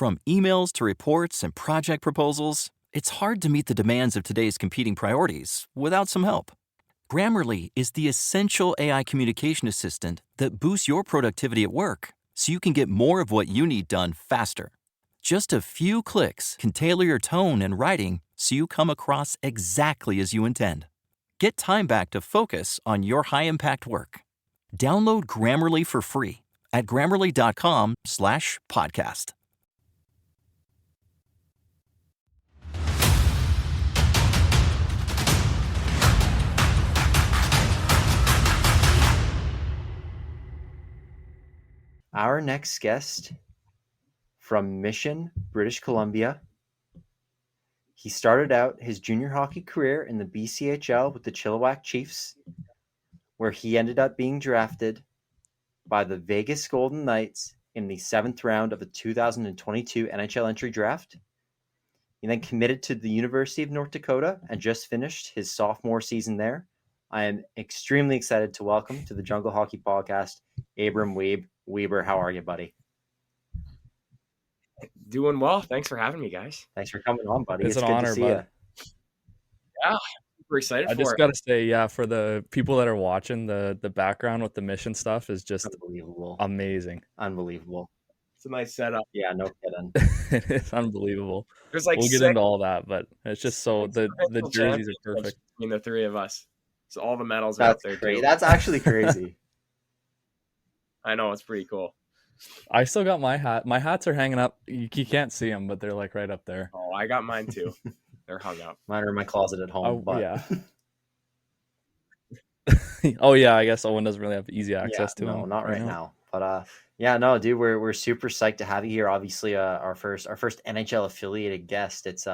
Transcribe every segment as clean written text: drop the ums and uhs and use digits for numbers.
From emails to reports and project proposals, it's hard to meet the demands of today's competing priorities without some help. Grammarly is the essential AI communication assistant that boosts your productivity at work so you can get more of what you need done faster. Just a few clicks can tailor your tone and writing so you come across exactly as you intend. Get time back to focus on your high-impact work. Download Grammarly for free at grammarly.com/podcast. Our next guest from Mission, British Columbia. He started out his junior hockey career in the BCHL with the Chilliwack Chiefs, where he ended up being drafted by the Vegas Golden Knights in the 7th round of the 2022 NHL entry draft. He then committed to the University of North Dakota and just finished his sophomore season there. I am extremely excited to welcome to the Jungle Hockey Podcast, Abram Wiebe. Weber, how are you, buddy? Doing well. Thanks for having me, guys. Thanks for coming on, buddy. It's an honor, to see bud. Yeah, super excited for it. I just got to say, yeah, for the people that are watching, the background with the mission stuff is just unbelievable. Amazing. Unbelievable. It's a nice setup. Yeah, no kidding. It's unbelievable. There's like we'll get into all that, but it's just so the jerseys are perfect. Between the three of us. So all the medals are out there. Crazy. That's actually crazy. I know, it's pretty cool. I still got my hat. My hats are hanging up. You can't see them, but they're like right up there. Oh, I got mine too. They're hung up. Mine are in my closet at home. Oh, but... yeah. Oh, yeah. I guess Owen doesn't really have easy access to them. No, not right now. But yeah, no, dude, we're super psyched to have you here. Obviously, our first NHL affiliated guest. It's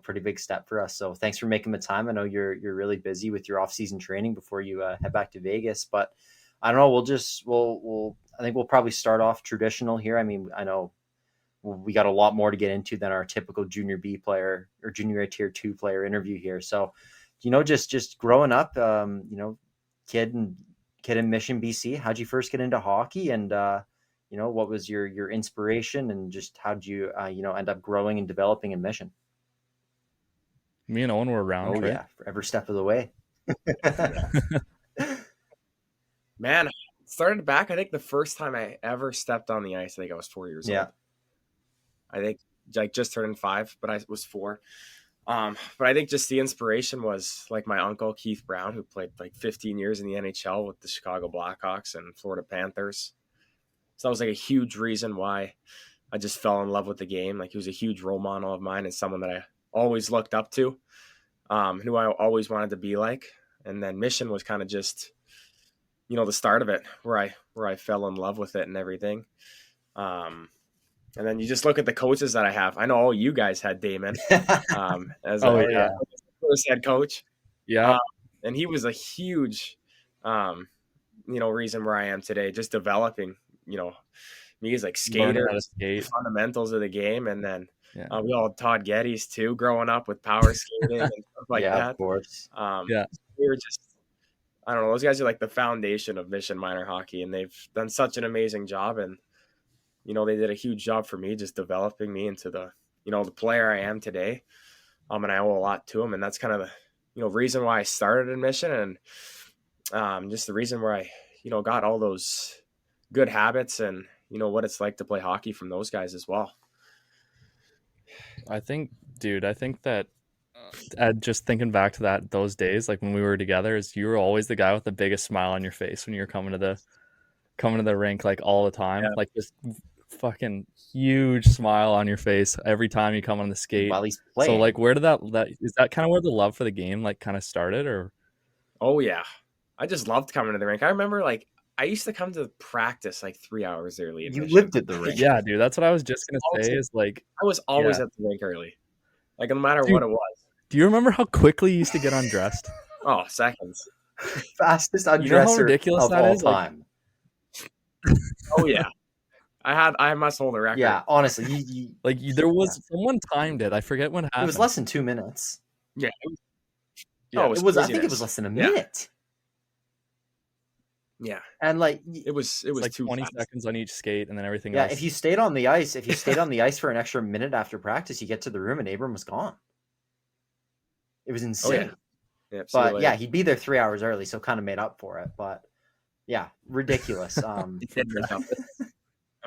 pretty big step for us. So thanks for making the time. I know you're really busy with your off-season training before you head back to Vegas, but I don't know. I think we'll probably start off traditional here. I mean, I know we got a lot more to get into than our typical junior B player or junior A tier 2 player interview here. So, just growing up, kid in Mission, BC, how'd you first get into hockey? And, what was your inspiration and just how'd you, end up growing and developing in Mission? Me and Owen were around, right? Yeah, for every step of the way. Man, started back, I think the first time I ever stepped on the ice, I think I was 4 years old. I think like just turning 5, but I was 4. But I think just the inspiration was like my uncle, Keith Brown, who played like 15 years in the NHL with the Chicago Blackhawks and Florida Panthers. So that was like a huge reason why I just fell in love with the game. Like he was a huge role model of mine and someone that I always looked up to, who I always wanted to be like. And then Mission was kind of just, the start of it where I fell in love with it and everything. And then you just look at the coaches that I have. I know all you guys had Damon as first head coach. Yeah. And he was a huge, reason where I am today, just developing, me as like skater, fundamentals of the game. And then we all had Todd Geddes too, growing up with power skating and stuff like that. Of course. We were just, I don't know, those guys are like the foundation of Mission minor hockey, and they've done such an amazing job. And, they did a huge job for me, just developing me into the, the player I am today. And I owe a lot to them. And that's kind of the, reason why I started in Mission, and just the reason where I, got all those good habits and, what it's like to play hockey from those guys as well. I think that just thinking back to those days, like when we were together, is you were always the guy with the biggest smile on your face when you were coming to the rink, like all the time, like just fucking huge smile on your face every time you come on the skate. While he's playing. So like, where did that is that kind of where the love for the game like kind of started, or? Oh yeah, I just loved coming to the rink. I remember like I used to come to practice like 3 hours early. You lived at the rink. Yeah, dude, that's what I was just gonna say. Is like I was always at the rink early, like no matter what it was. Do you remember how quickly you used to get undressed? Oh, seconds. Fastest undresser ridiculous of that all is? time. Oh yeah, I must hold a record. Yeah, honestly, there was someone timed it. I forget when happened. It was less than 2 minutes. Yeah. It was. I think it was less than a minute. Yeah. And like it was It's like too 20 fast. seconds on each skate, and then everything yeah, else. if you stayed on the ice for an extra minute after practice, you get to the room and Abram was gone. It was insane. Yep, But yeah, he'd be there 3 hours early, so kind of made up for it. But yeah, ridiculous. I'm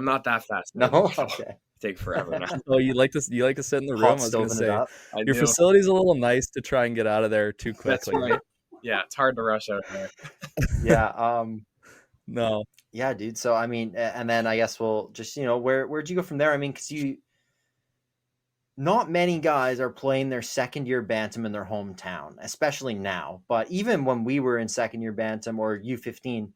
not that fast. No, Maybe. okay. Take forever now. Oh, you like to sit in the room? I Hot was gonna stoving it say up. your facility's a little nice to try and get out of there too That's quickly. right. Yeah, it's hard to rush out there. Yeah. No. Yeah, dude. So I mean, and then I guess we'll just where'd you go from there? I mean, because not many guys are playing their second year bantam in their hometown, especially now. But even when we were in second year bantam or U15,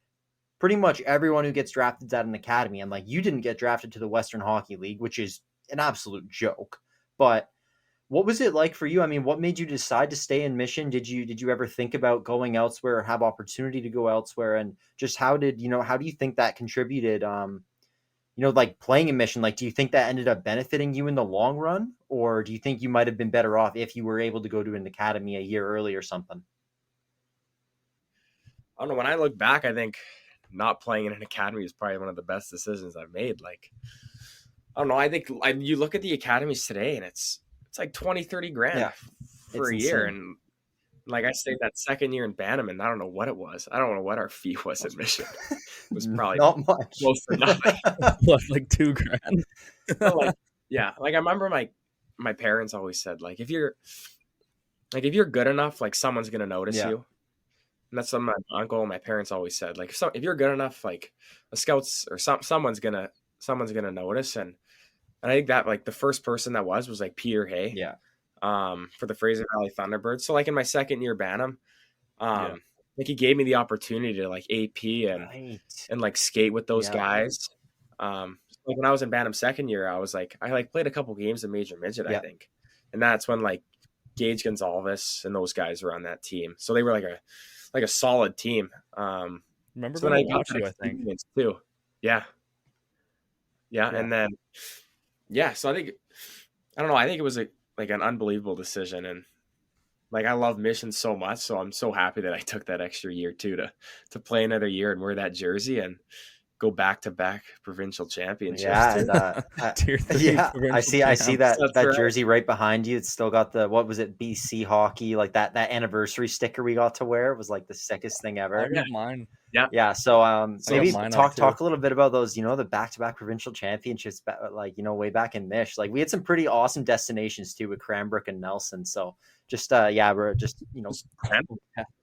pretty much everyone who gets drafted is at an academy. And like, you didn't get drafted to the Western Hockey League, which is an absolute joke. But what was it like for you? I mean, what made you decide to stay in Mission? Did you ever think about going elsewhere or have opportunity to go elsewhere? And just how do you think that contributed? Like playing in Mission, like, do you think that ended up benefiting you in the long run? Or do you think you might have been better off if you were able to go to an academy a year early or something? I don't know. When I look back, I think not playing in an academy is probably one of the best decisions I've made. Like, I don't know. I think you look at the academies today and it's like 20, 30 grand for a year. And like, I stayed that second year in Bantam and I don't know what it was. I don't know what our fee was at Mission. It was probably not much. Close to nothing. Like $2,000. Like, yeah. Like I remember my parents always said, like, if you're good enough, like someone's going to notice you. And that's what my uncle and my parents always said. Like, if you're good enough, like a scouts or someone's gonna notice. And I think that like the first person that was like Peter Hay. Yeah. For the Fraser Valley Thunderbirds. So like in my second year Bantam, like he gave me the opportunity to like AP and like skate with those guys. Like when I was in Bantam second year, I played a couple games of Major Midget, I think, and that's when like Gage Gonzalez and those guys were on that team. So they were like a solid team. Remember so when I I watched you, I think. Too. Yeah. And then so I don't know. I think it was like an unbelievable decision, and like I love Mission so much, so I'm so happy that I took that extra year too to play another year and wear that jersey and go back-to-back provincial championships. Yeah, and, I see that jersey right behind you. It's still got the, what was it, BC hockey, like that anniversary sticker we got to wear. It was like the sickest thing ever. I got mine. Yeah. So maybe talk a little bit about those, the back-to-back provincial championships, like, way back in Mish. Like we had some pretty awesome destinations too with Cranbrook and Nelson. So just we're just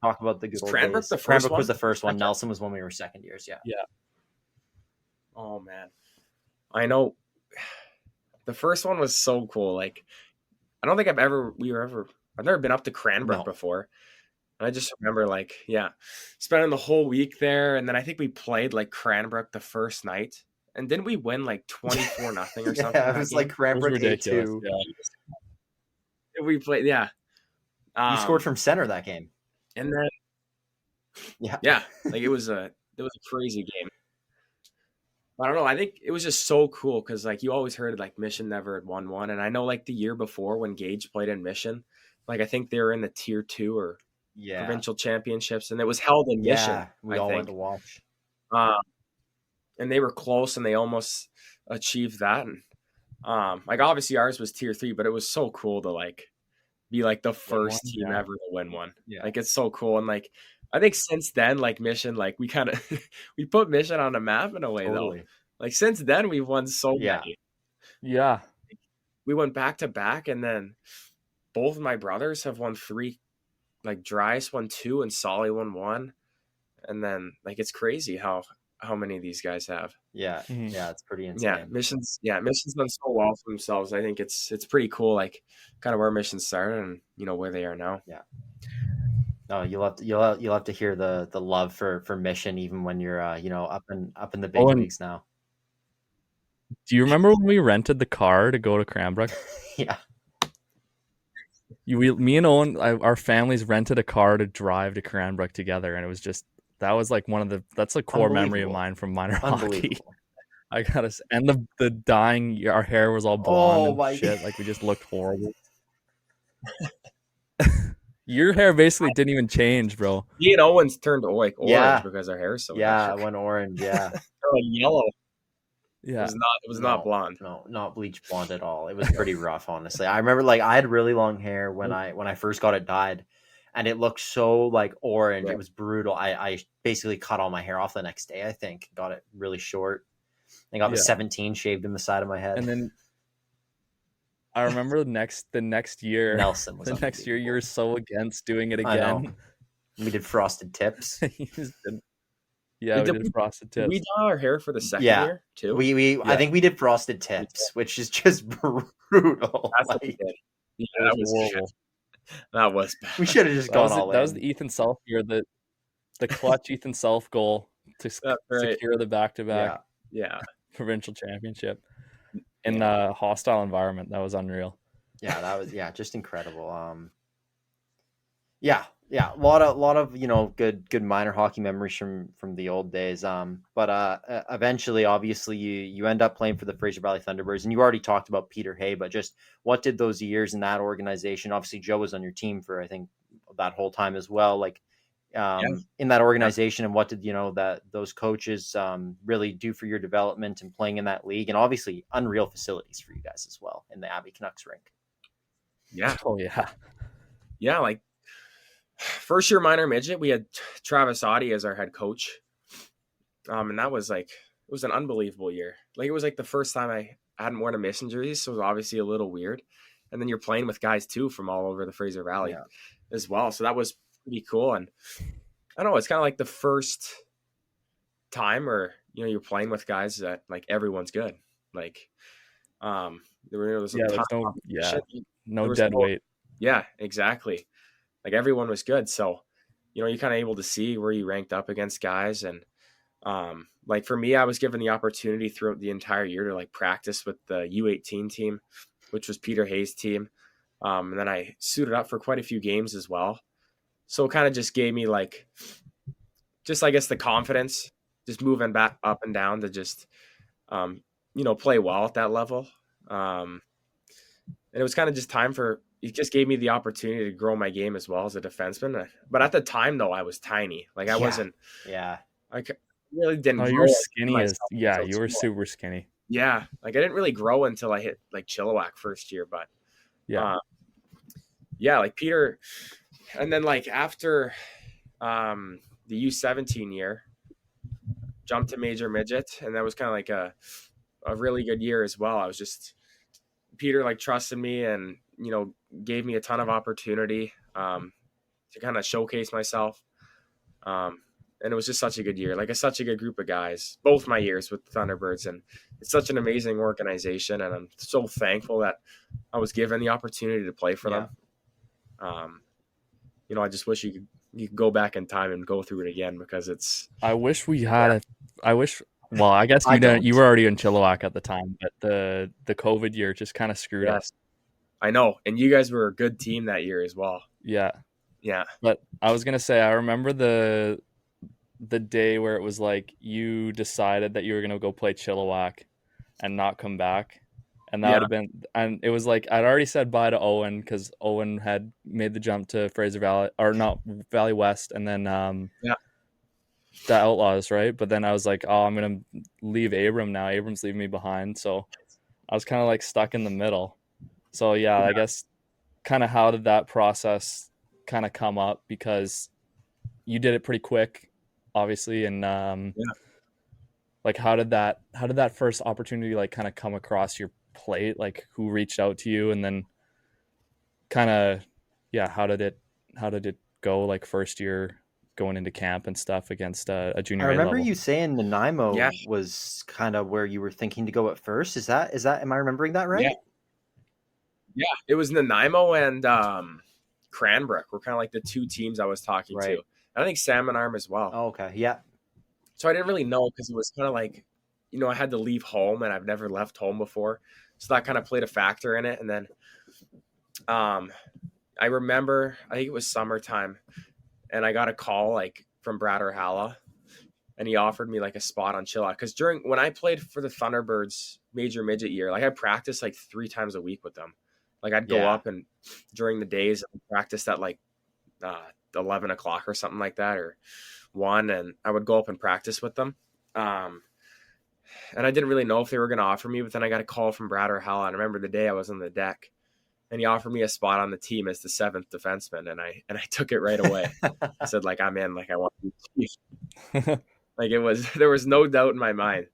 talk about the good old days. Cranbrook was the first one. Nelson was when we were second years. Yeah. Oh man, I know. The first one was so cool. Like, I don't think I've never been up to Cranbrook before. And I just remember spending the whole week there. And then I think we played like Cranbrook the first night. And didn't we win like 24-0 or something? Yeah, it was like Cranbrook A2. Yeah. We played, you scored from center that game. And then like it was a crazy game. I don't know. I think it was just so cool because like you always heard like Mission never had won one. And I know like the year before when Gage played in Mission, like I think they were in the tier 2 or provincial championships, and it was held in Mission. We all went to watch. And they were close and they almost achieved that. And like obviously ours was tier 3, but it was so cool to like be like the first team ever to win one. Yeah. Like it's so cool. And like I think since then, like Mission, like we kind of we put Mission on the map in a way though. Like since then we've won so many. Yeah. We went back to back, and then both of my brothers have won 3. Like Dryas won 2 and Solly won 1. And then like it's crazy how many of these guys have. Yeah. Mm-hmm. Yeah, it's pretty insane. Mission's done so well for themselves. I think it's pretty cool, like kind of where Mission started and where they are now. Yeah. No, you'll have to hear the love for Mission even when you're up in the big leagues now. Do you remember when we rented the car to go to Cranbrook? Yeah. Me and Owen, our families rented a car to drive to Cranbrook together, and it was just that was like that's a core memory of mine from minor hockey. I gotta say, and the dyeing, our hair was all blonde and shit. Like we just looked horrible. Your hair basically didn't even change, bro. Me and Owen's turned orange Yeah. because our hair is so Yeah, dark. I went orange. Yeah. Or yellow. Yeah. It was not blonde. No, not bleach blonde at all. It was pretty rough, honestly. I remember like I had really long hair when I first got it dyed, and it looked so like orange. Right. It was brutal. I basically cut all my hair off the next day. I think got it really short. I got the 17 shaved in the side of my head. And then I remember the next year, Nelson was the next year you were so against doing it again. We did frosted tips. Yeah, we did frosted tips. We dye our hair for the second year too. I think we did frosted tips, which is just brutal. That's what we did. Yeah, that was horrible. That was bad. We should have just gone all in. That was the Ethan Self year, the clutch Ethan Self goal to secure the back-to-back provincial championship in a hostile environment. That was unreal. Yeah, that was just incredible. A lot of good minor hockey memories from the old days. But eventually, obviously, you end up playing for the Fraser Valley Thunderbirds, and you already talked about Peter Hay. But just what did those years in that organization? Obviously, Joe was on your team for I think that whole time as well. Like in that organization, and what did those coaches really do for your development and playing in that league, and obviously unreal facilities for you guys as well in the Abbey Canucks rink. Yeah. Oh yeah. Yeah, like. First year minor midget, we had Travis Audie as our head coach. And that was it was an unbelievable year. Like it was like the first time I hadn't worn a miss injuries, so it was obviously a little weird. And then you're playing with guys too from all over the Fraser Valley as well. So that was pretty cool. And I don't know, it's kind of like the first time where, you're playing with guys that like everyone's good. Like there was no dead weight. Yeah, exactly. Like everyone was good. So, you're kind of able to see where you ranked up against guys. And like for me, I was given the opportunity throughout the entire year to like practice with the U18 team, which was Peter Hay's team. And then I suited up for quite a few games as well. So it kind of just gave me like, I guess the confidence, just moving back up and down to just, play well at that level. And it was kind of just time it just gave me the opportunity to grow my game as well as a defenseman. But at the time, though, I was tiny. Like, I wasn't. Yeah. I really didn't. Oh, you were skinny you were super skinny. Yeah. Like, I didn't really grow until I hit, like, Chilliwack first year. But, like, Peter. And then, like, after the U17 year, jumped to major midget. And that was kind of like a really good year as well. I was just. Peter, like, trusted me and, gave me a ton of opportunity to kind of showcase myself. And it was just such a good year, like such a good group of guys, both my years with the Thunderbirds. And it's such an amazing organization. And I'm so thankful that I was given the opportunity to play for them. I just wish you could go back in time and go through it again because I wish we had well, I guess you were already in Chilliwack at the time, but the COVID year just kind of screwed us. I know. And you guys were a good team that year as well. Yeah. Yeah. But I was going to say, I remember the day where it was like you decided that you were going to go play Chilliwack and not come back. And that would have been, and it was like, I'd already said bye to Owen because Owen had made the jump to Fraser Valley, or not Valley West. And then, the Outlaws, right? But then I was like, I'm going to leave Abram now. Abram's leaving me behind. So I was kind of like stuck in the middle. So, I guess kind of how did that process kind of come up? Because you did it pretty quick, obviously. And like, how did that first opportunity like kind of come across your plate? Like who reached out to you? And then kind of, how did it go like first year going into camp and stuff against a junior A level? I remember you saying Nanaimo was kind of where you were thinking to go at first. Is that am I remembering that right? Yeah, it was Nanaimo and Cranbrook were kind of like the two teams I was talking to. I think Salmon Arm as well. Oh, okay. Yeah. So I didn't really know because it was kind of like, I had to leave home and I've never left home before. So that kind of played a factor in it. And then I remember, I think it was summertime, and I got a call like from Brad Orhala, and he offered me like a spot on Chilliwack. Because when I played for the Thunderbirds major midget year, like I practiced like 3 times a week with them. Like I'd go up and during the days and practice at like 11 o'clock or something like that, or 1, and I would go up and practice with them. And I didn't really know if they were going to offer me, but then I got a call from Brad Orhella. And I remember the day I was on the deck, and he offered me a spot on the team as the 7th defenseman, and I took it right away. I said, like, I'm in, like, I want to be chief. Like, there was no doubt in my mind.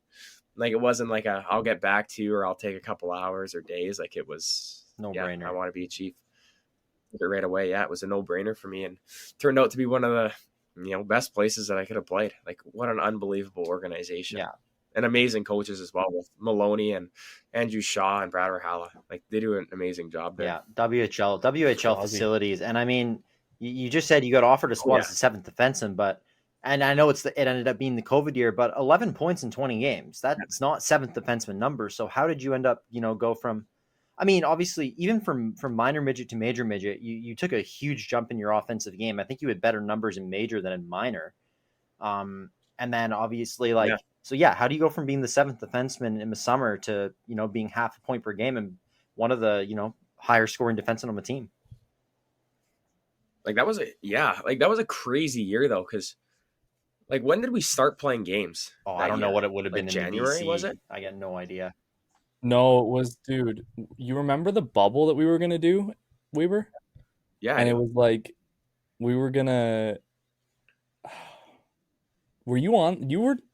Like, it wasn't like I'll get back to you or I'll take a couple hours or days. Like, it was no-brainer. I want to be chief. Took it right away. Yeah, it was a no-brainer for me, and turned out to be one of the best places that I could have played. Like, what an unbelievable organization. Yeah. And amazing coaches as well, with Maloney and Andrew Shaw and Brad Orhella. Like, they do an amazing job there. Yeah, WHL facilities. And I mean, you just said you got offered a spot as the 7th defenseman, and I know it ended up being the COVID year, but 11 points in 20 games, that's not 7th defenseman numbers. So how did you end up, go from, I mean, obviously, even from minor midget to major midget, you took a huge jump in your offensive game. I think you had better numbers in major than in minor. And then obviously, So how do you go from being the 7th defenseman in the summer to, being half a point per game and one of the, higher scoring defensemen on the team? Like, that was a crazy year though. 'Cause like, when did we start playing games? Oh, I don't know what it would have been in January, BC. was it? I got no idea. No, it was, dude. You remember the bubble that we were going to do, Wiebe? Yeah. And it was like, we were going to, were you on?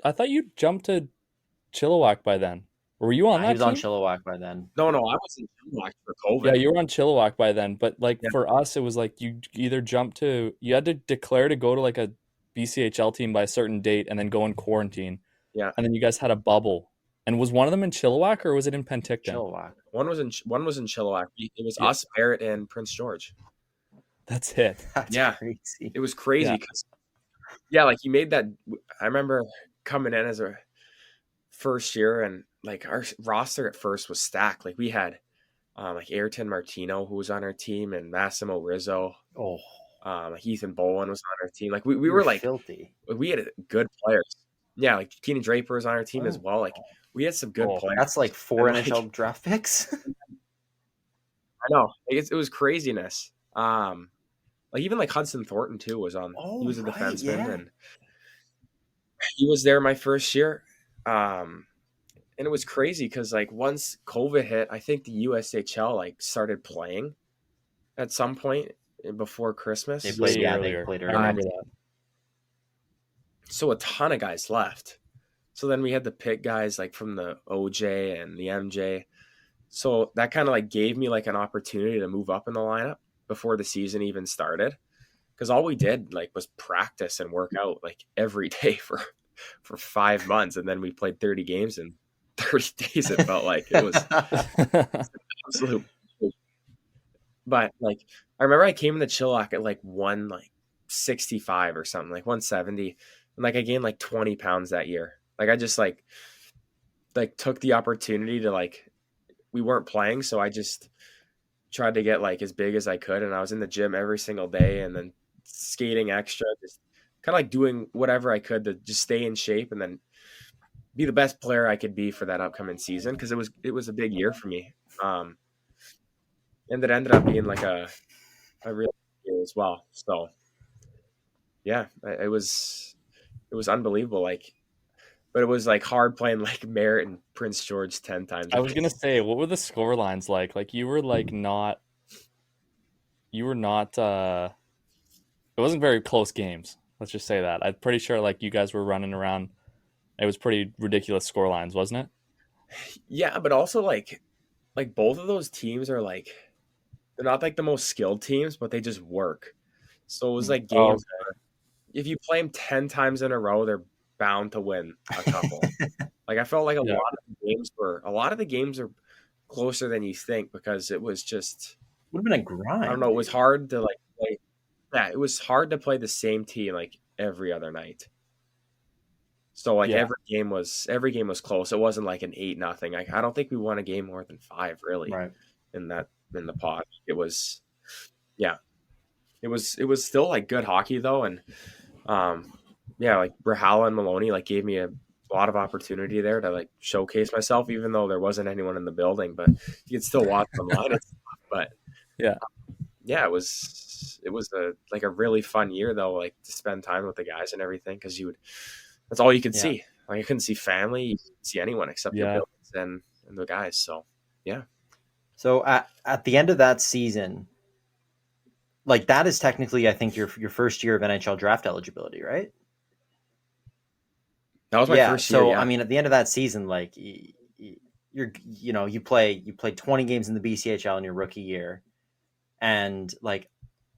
I thought you jumped to Chilliwack by then. Were you on that? He was team? on Chilliwack by then. No, I was in Chilliwack for COVID. Yeah, you were on Chilliwack by then. But for us, it was like you either you had to declare to go to like a BCHL team by a certain date and then go in quarantine. Yeah. And then you guys had a bubble. And was one of them in Chilliwack or was it in Penticton? Chilliwack. One was in Chilliwack. It was us, Barrett, and Prince George. That's it. That's crazy. It was crazy because like, you made that. I remember coming in as a first year, and like, our roster at first was stacked. Like, we had like Ayrton Martino, who was on our team, and Massimo Rizzo. Like, Ethan Bowen was on our team. Like, we were like filthy. We had good players. Yeah, like Keenan Draper was on our team as well. Like, we had some good players. That's like 4 And, NHL draft picks. I know. It was craziness. Like, even like Hudson Thornton too was on. He was a defenseman, and he was there my first year. And it was crazy because, like, once COVID hit, I think the USHL like started playing at some point before Christmas. They played earlier. I remember that. So a ton of guys left. So then we had to pick guys like from the OJ and the MJ. So that kind of like gave me like an opportunity to move up in the lineup before the season even started. Because all we did like was practice and work out like every day for 5 months. And then we played 30 games in 30 days. It felt like it was absolute. But like, I remember I came in the Chilliwack at like 165 or something, like 170. And like, I gained like 20 pounds that year. Like, I just like took the opportunity to like, we weren't playing. So I just tried to get like as big as I could. And I was in the gym every single day and then skating extra, just kind of like doing whatever I could to just stay in shape and then be the best player I could be for that upcoming season. Cause it was a big year for me. And it ended up being like a real year as well. So yeah, it was unbelievable. Like, but it was like hard playing like Merritt and Prince George 10 times. I was gonna say, what were the score lines like? Like, you were not. It wasn't very close games. Let's just say that. I'm pretty sure like you guys were running around. It was pretty ridiculous score lines, wasn't it? Yeah, but also like both of those teams are like, they're not like the most skilled teams, but they just work. So it was like games where if you play them 10 times in a row, they're bound to win a couple. Like, I felt like a lot of the games are closer than you think because it was just would have been a grind. I don't know. It was hard to like play. Yeah, it was hard to play the same team like every other night. So like every game was close. It wasn't like an 8-0. I don't think we won a game more than 5 really. Right. In the pod. It was still like good hockey though, and like Brahala and Maloney like gave me a lot of opportunity there to like showcase myself, even though there wasn't anyone in the building, but you could still watch online and stuff. But it was a really fun year though, like to spend time with the guys and everything, because that's all you could see. Like I couldn't see family, you couldn't see anyone except the Bills and the guys. So yeah. So at the end of that season, like that is technically, I think, your first year of NHL draft eligibility, right? That was my first year. So I mean, at the end of that season, like you played 20 games in the BCHL in your rookie year, and like,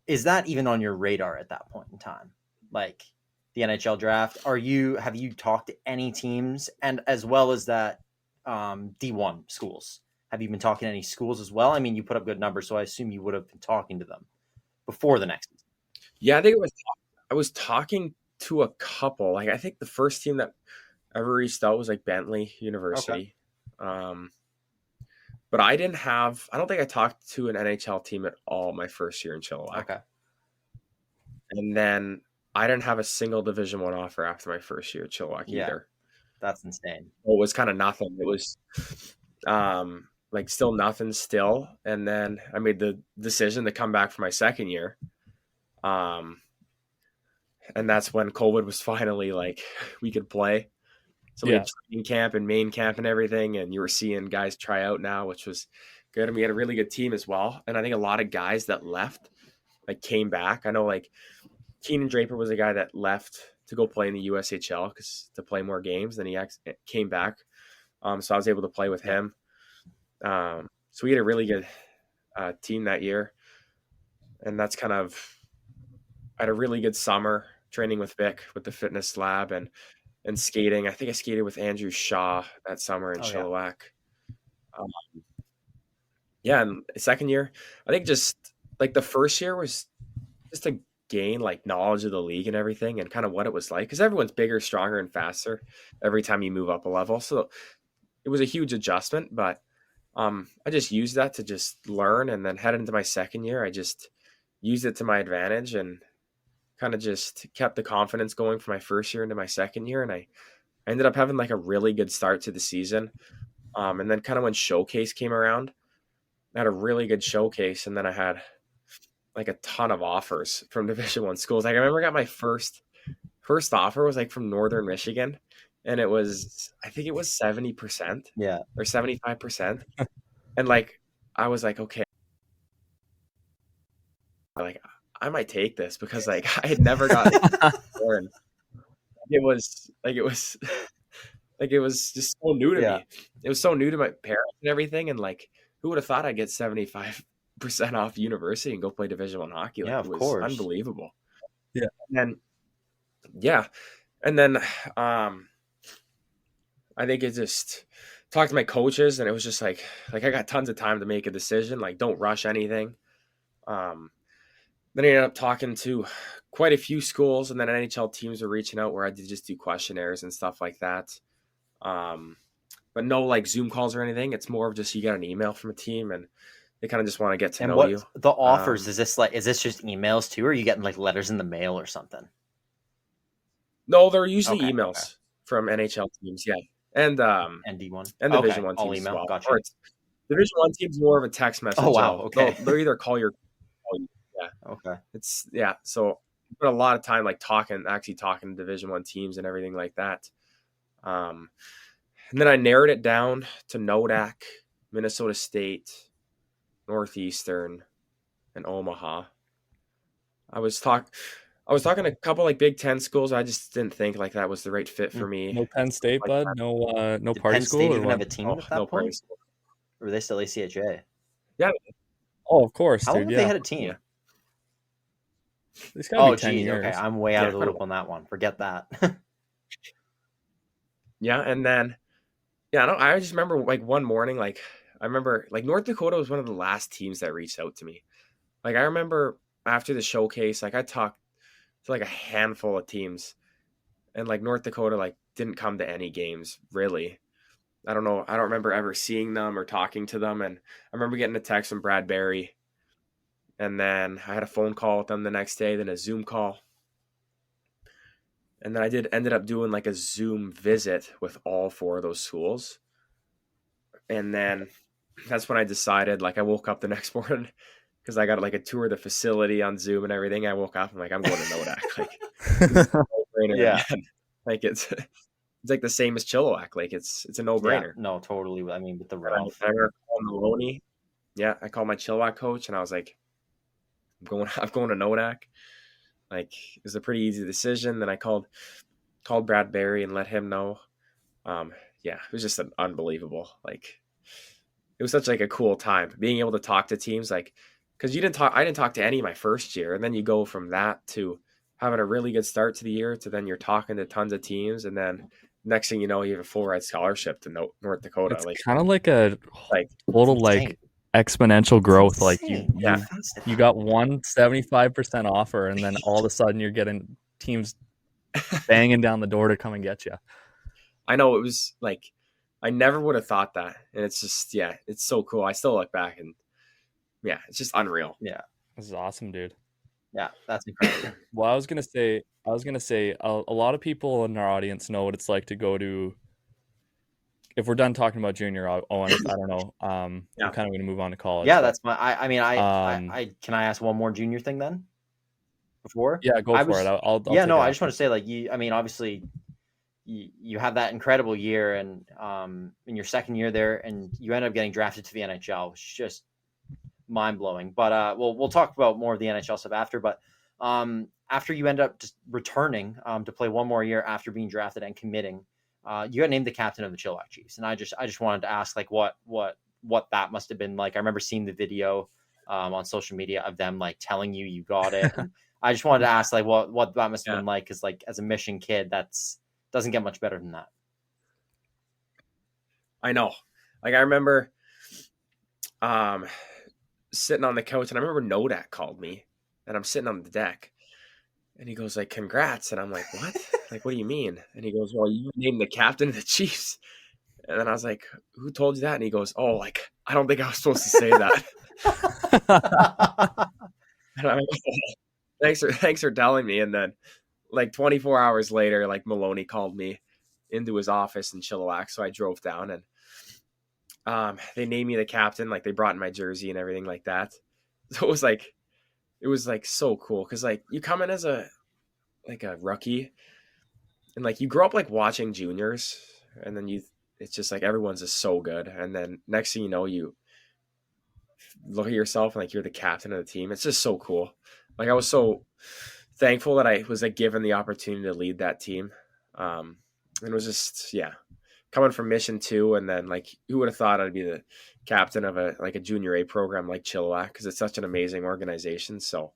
is that even on your radar at that point in time? Like the NHL draft, have you talked to any teams, and as well as that D1 schools? Have you been talking to any schools as well? I mean, you put up good numbers, so I assume you would have been talking to them before the next season. Yeah, I think I was talking to a couple. Like I think the first team that ever reached out was like Bentley University. Okay. But I don't think I talked to an NHL team at all my first year in Chilliwack. Okay. And then I didn't have a single Division I offer after my first year at Chilliwack either. That's insane. Well, it was kind of nothing. It was like still nothing still. And then I made the decision to come back for my second year. And that's when COVID was finally like, we could play. So we had training camp and main camp and everything. And you were seeing guys try out now, which was good. And we had a really good team as well. And I think a lot of guys that left, like came back. I know like Keenan Draper was a guy that left to go play in the USHL to play more games. Then he came back. So I was able to play with him. So we had a really good team that year. And that's I had a really good summer training with Vic with the fitness lab and skating. I think I skated with Andrew Shaw that summer in Chilliwack. And the second year, I think just like the first year was just to gain like knowledge of the league and everything and kind of what it was like, because everyone's bigger, stronger, and faster every time you move up a level. So it was a huge adjustment, but I just used that to just learn, and then head into my second year, I just used it to my advantage and kind of just kept the confidence going from my first year into my second year. And I ended up having like a really good start to the season. And then kind of when showcase came around, I had a really good showcase. And then I had like a ton of offers from Division I schools. Like I remember I got my first offer was like from Northern Michigan. And I think it was 70%. Yeah. Or 75%. And like, I was like, okay. Like, I might take this because like I had never gotten it before, and it was just so new to me. It was so new to my parents and everything, and like who would have thought I'd get 75% off university and go play Division I hockey? Like, of it was course. Unbelievable. Yeah. And then I think it just talked to my coaches, and it was just like I got tons of time to make a decision. Like, don't rush anything. Then I ended up talking to quite a few schools, and then NHL teams were reaching out where I did just do questionnaires and stuff like that. But no like Zoom calls or anything. It's more of just you get an email from a team and they kind of just want to get to know you. The offers, is this just emails too, or are you getting like letters in the mail or something? No, they're usually emails from NHL teams, yeah. And D1 and Division I teams as well. Gotcha. Or Division I teams more of a text message. Oh wow, okay. They'll either call you. Yeah. Okay. So I put a lot of time like talking to Division I teams and everything like that. And then I narrowed it down to Nodak, Minnesota State, Northeastern, and Omaha. I was talking to a couple like Big Ten schools. I just didn't think like that was the right fit for me. No Penn State, bud. No Did party Penn school. State Or even what? have a team at that point? Or were they still ACHA? Yeah. Oh, of course, How dude. long have they had a team? Yeah. It's gotta be 10 geez, years. okay. I'm way out of the loop on that one. Forget that. Yeah, and then I just remember like one morning, like I remember like North Dakota was one of the last teams that reached out to me. Like I remember after the showcase, like I talked to like a handful of teams, and like North Dakota like didn't come to any games really. I don't know. I don't remember ever seeing them or talking to them. And I remember getting a text from Brad Berry, and then I had a phone call with them the next day, then a Zoom call. And then I ended up doing like a Zoom visit with all four of those schools. And then that's when I decided, like I woke up the next morning because I got like a tour of the facility on Zoom and everything. I woke up, I'm like, I'm going to Nodak. Like, it's a no-brainer Yeah. again. Like it's like the same as Chilliwack. Like it's a no-brainer. No, totally. I mean, with the And rough. I remember calling Maloney. Yeah, I called my Chilliwack coach and I was like, I'm going to Nodak. Like it was a pretty easy decision. Then I called Brad Barry and let him know. Yeah, it was just an unbelievable. Like it was such like a cool time being able to talk to teams, like because I didn't talk to any my first year, and then you go from that to having a really good start to the year to then you're talking to tons of teams, and then next thing you know, you have a full ride scholarship to North Dakota. It's like kind of like a like total like exponential growth. Like Yeah. you got 175% offer, and then all of a sudden you're getting teams banging down the door to come and get you. I know, it was like I never would have thought that, and it's just it's so cool. I still look back and it's just unreal. Yeah, This is awesome, dude. Yeah, that's incredible. Well, I was gonna say a lot of people in our audience know what it's like to go to. If we're done talking about junior, Owen, I don't know. I'm kind of going to move on to college. Yeah, that's my. I mean, I can I ask one more junior thing then? Before? Yeah, go for it. I'll yeah, no, I just want to say, like, I mean, obviously, you have that incredible year, and in your second year there, and you end up getting drafted to the NHL, which is just mind blowing. But we'll talk about more of the NHL stuff after. But after you end up just returning to play one more year after being drafted and committing, you got named the captain of the Chilliwack Chiefs, and I just wanted to ask, like, what that must have been like. I remember seeing the video on social media of them like telling you got it, and I just wanted to ask, like, what that must have been like, because like as a Mission kid, that's doesn't get much better than that. I know. Like I remember sitting on the couch, and I remember Nodak called me, and I'm sitting on the deck, and he goes like, "Congrats," and I'm like, "What? Like, what do you mean?" And he goes, "Well, you named the captain of the Chiefs." And then I was like, "Who told you that?" And he goes, "Oh, like, I don't think I was supposed to say that." And I'm like, thanks for telling me. And then like 24 hours later, like Maloney called me into his office in Chilliwack. So I drove down, and they named me the captain. Like they brought in my jersey and everything like that. So it was like so cool. Cause like you come in as a rookie, and like you grow up like watching juniors, and then it's just like everyone's just so good. And then next thing you know, you look at yourself and like you're the captain of the team. It's just so cool. Like I was so thankful that I was like given the opportunity to lead that team. And it was just coming from Mission 2, and then like who would have thought I'd be the captain of a junior A program like Chilliwack, because it's such an amazing organization. So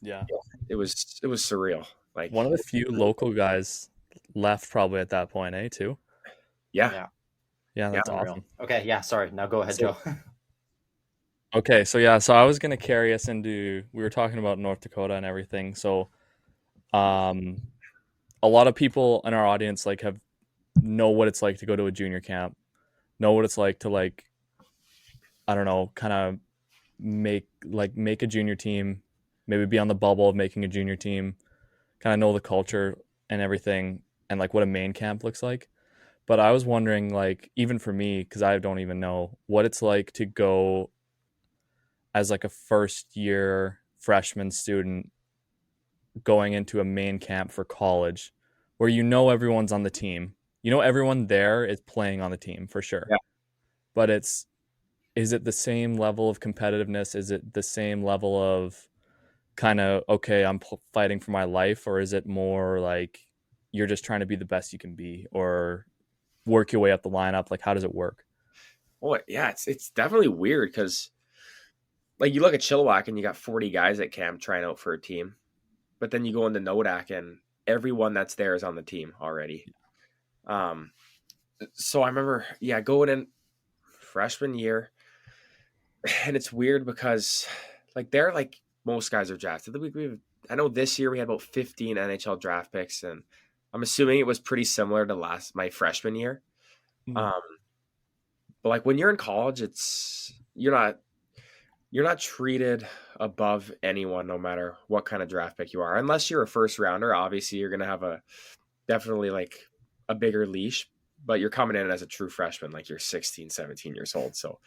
it was surreal. Like one of the few local guys left probably at that point, too. Yeah, that's awesome. Okay, sorry. Now go ahead, Joe. Okay, so I was going to carry us into, we were talking about North Dakota and everything. So a lot of people in our audience like know what it's like to go to a junior camp, know what it's like to, like, I don't know, kind of make a junior team, maybe be on the bubble of making a junior team, kind of know the culture and everything, and like what a main camp looks like. But I was wondering, like, even for me, because I don't even know what it's like to go as like a first year freshman student going into a main camp for college, where everyone's on the team, everyone there is playing on the team for sure. But is it the same level of competitiveness? Is it the same level of kind of, okay, I'm fighting for my life? Or is it more like you're just trying to be the best you can be, or work your way up the lineup? Like, how does it work? Well, yeah, it's definitely weird, because like you look at Chilliwack and you got 40 guys at camp trying out for a team, but then you go into Nodak and everyone that's there is on the team already. So I remember, going in freshman year, and it's weird because like they're like most guys are drafted. I know this year we had about 15 NHL draft picks, and I'm assuming it was pretty similar to my freshman year. But like when you're in college, you're not treated above anyone, no matter what kind of draft pick you are, unless you're a first rounder. Obviously you're going to have definitely like a bigger leash, but you're coming in as a true freshman, like you're 16, 17 years old. So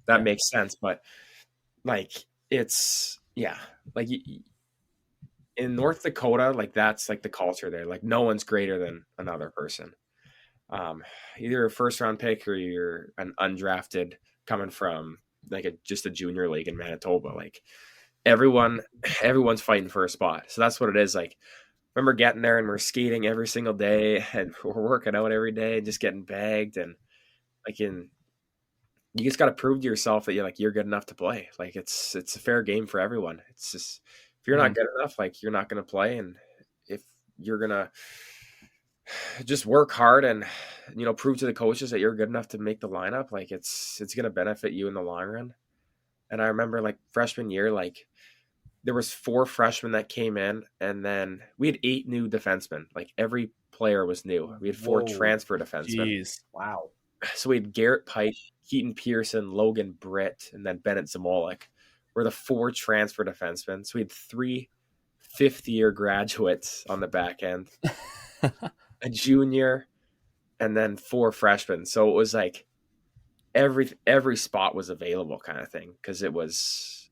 that makes sense. But like, it's like in North Dakota, like that's like the culture there. Like no one's greater than another person. Either a first round pick or you're an undrafted coming from like just a junior league in Manitoba. Like everyone's fighting for a spot. So that's what it is. Like remember getting there and we're skating every single day and we're working out every day and just getting bagged, and like you just got to prove to yourself that you're good enough to play. Like it's a fair game for everyone. It's just if you're not good enough, like you're not going to play, and if you're going to just work hard and prove to the coaches that you're good enough to make the lineup, like it's going to benefit you in the long run. And I remember like freshman year, like there was 4 freshmen that came in, and then we had 8 new defensemen. Like every player was new. We had 4 transfer defensemen. Jeez. Wow. So we had Garrett Pike, Keaton Pearson, Logan Britt, and then Bennett Zamolik were the 4 transfer defensemen. So we had 3 fifth-year graduates on the back end, a junior, and then 4 freshmen. So it was like every spot was available kind of thing, because there was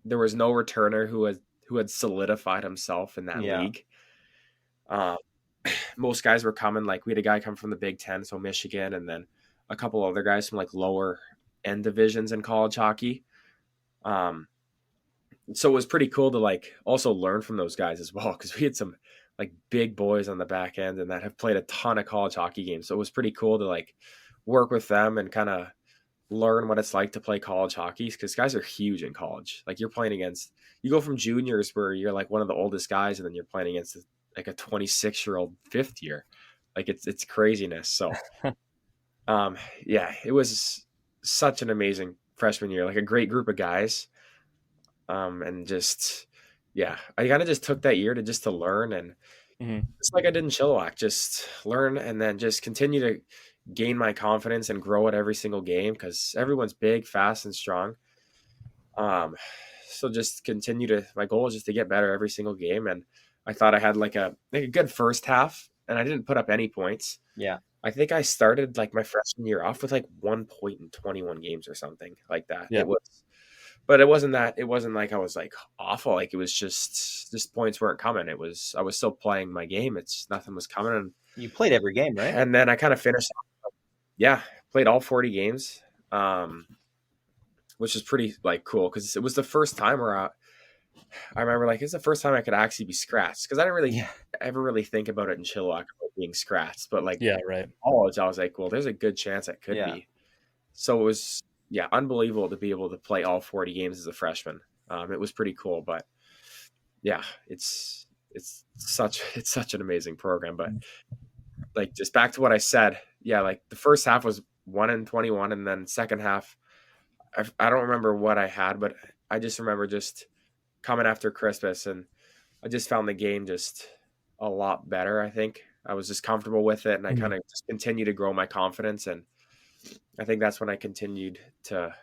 no returner who had solidified himself in that league. Most guys were coming, like we had a guy come from the Big Ten, so Michigan, and then a couple other guys from like lower end divisions in college hockey. So it was pretty cool to like also learn from those guys as well, because we had some like big boys on the back end and that have played a ton of college hockey games. So it was pretty cool to like work with them and kind of learn what it's like to play college hockey, because guys are huge in college. Like you go from juniors where you're like one of the oldest guys, and then you're playing against like a 26-year-old fifth year. Like it's craziness. So it was such an amazing freshman year, like a great group of guys. And just, I kind of just took that year to learn, and just like I did in Chilliwack, just learn and then just continue to gain my confidence and grow it every single game, because everyone's big, fast, and strong. So just my goal is just to get better every single game. And I thought I had like a good first half, and I didn't put up any points. Yeah. I think I started like my freshman year off with like 1 point in 21 games or something like that. Yeah. But it wasn't like I was like awful. Like it was just points weren't coming. I was still playing my game. Nothing was coming. And you played every game, right? And then I kind of finished. Yeah. Played all 40 games. Which is pretty like cool, because it was the first time where I remember like it's the first time I could actually be scratched, because I didn't really ever really think about it in Chilliwack about being scratched, but like college I was like, well, there's a good chance I could be. So it was unbelievable to be able to play all 40 games as a freshman. It was pretty cool, but it's such an amazing program. But like just back to what I said, like the first half was 1-21, and then second half I don't remember what I had, but I just remember just coming after Christmas, and I just found the game just a lot better. I think I was just comfortable with it, and I kind of just continued to grow my confidence. And I think that's when I continued to,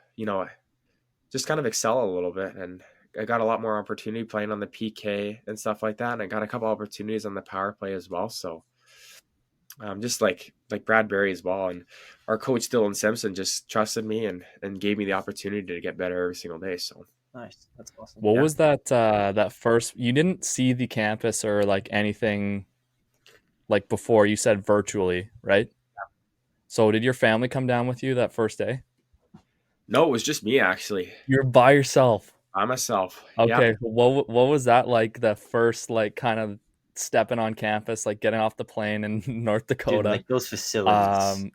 just kind of excel a little bit. And I got a lot more opportunity playing on the PK and stuff like that. And I got a couple opportunities on the power play as well. So just like Brad Berry as well. And our coach, Dylan Simpson, just trusted me and gave me the opportunity to get better every single day. So nice. That's awesome. What was that first, you didn't see the campus or like anything like before, you said virtually, right? So did your family come down with you that first day? No, it was just me, actually. You're by yourself? By myself. Okay. Yeah. What was that like, the first like kind of stepping on campus, like getting off the plane in North Dakota? Dude, like those facilities.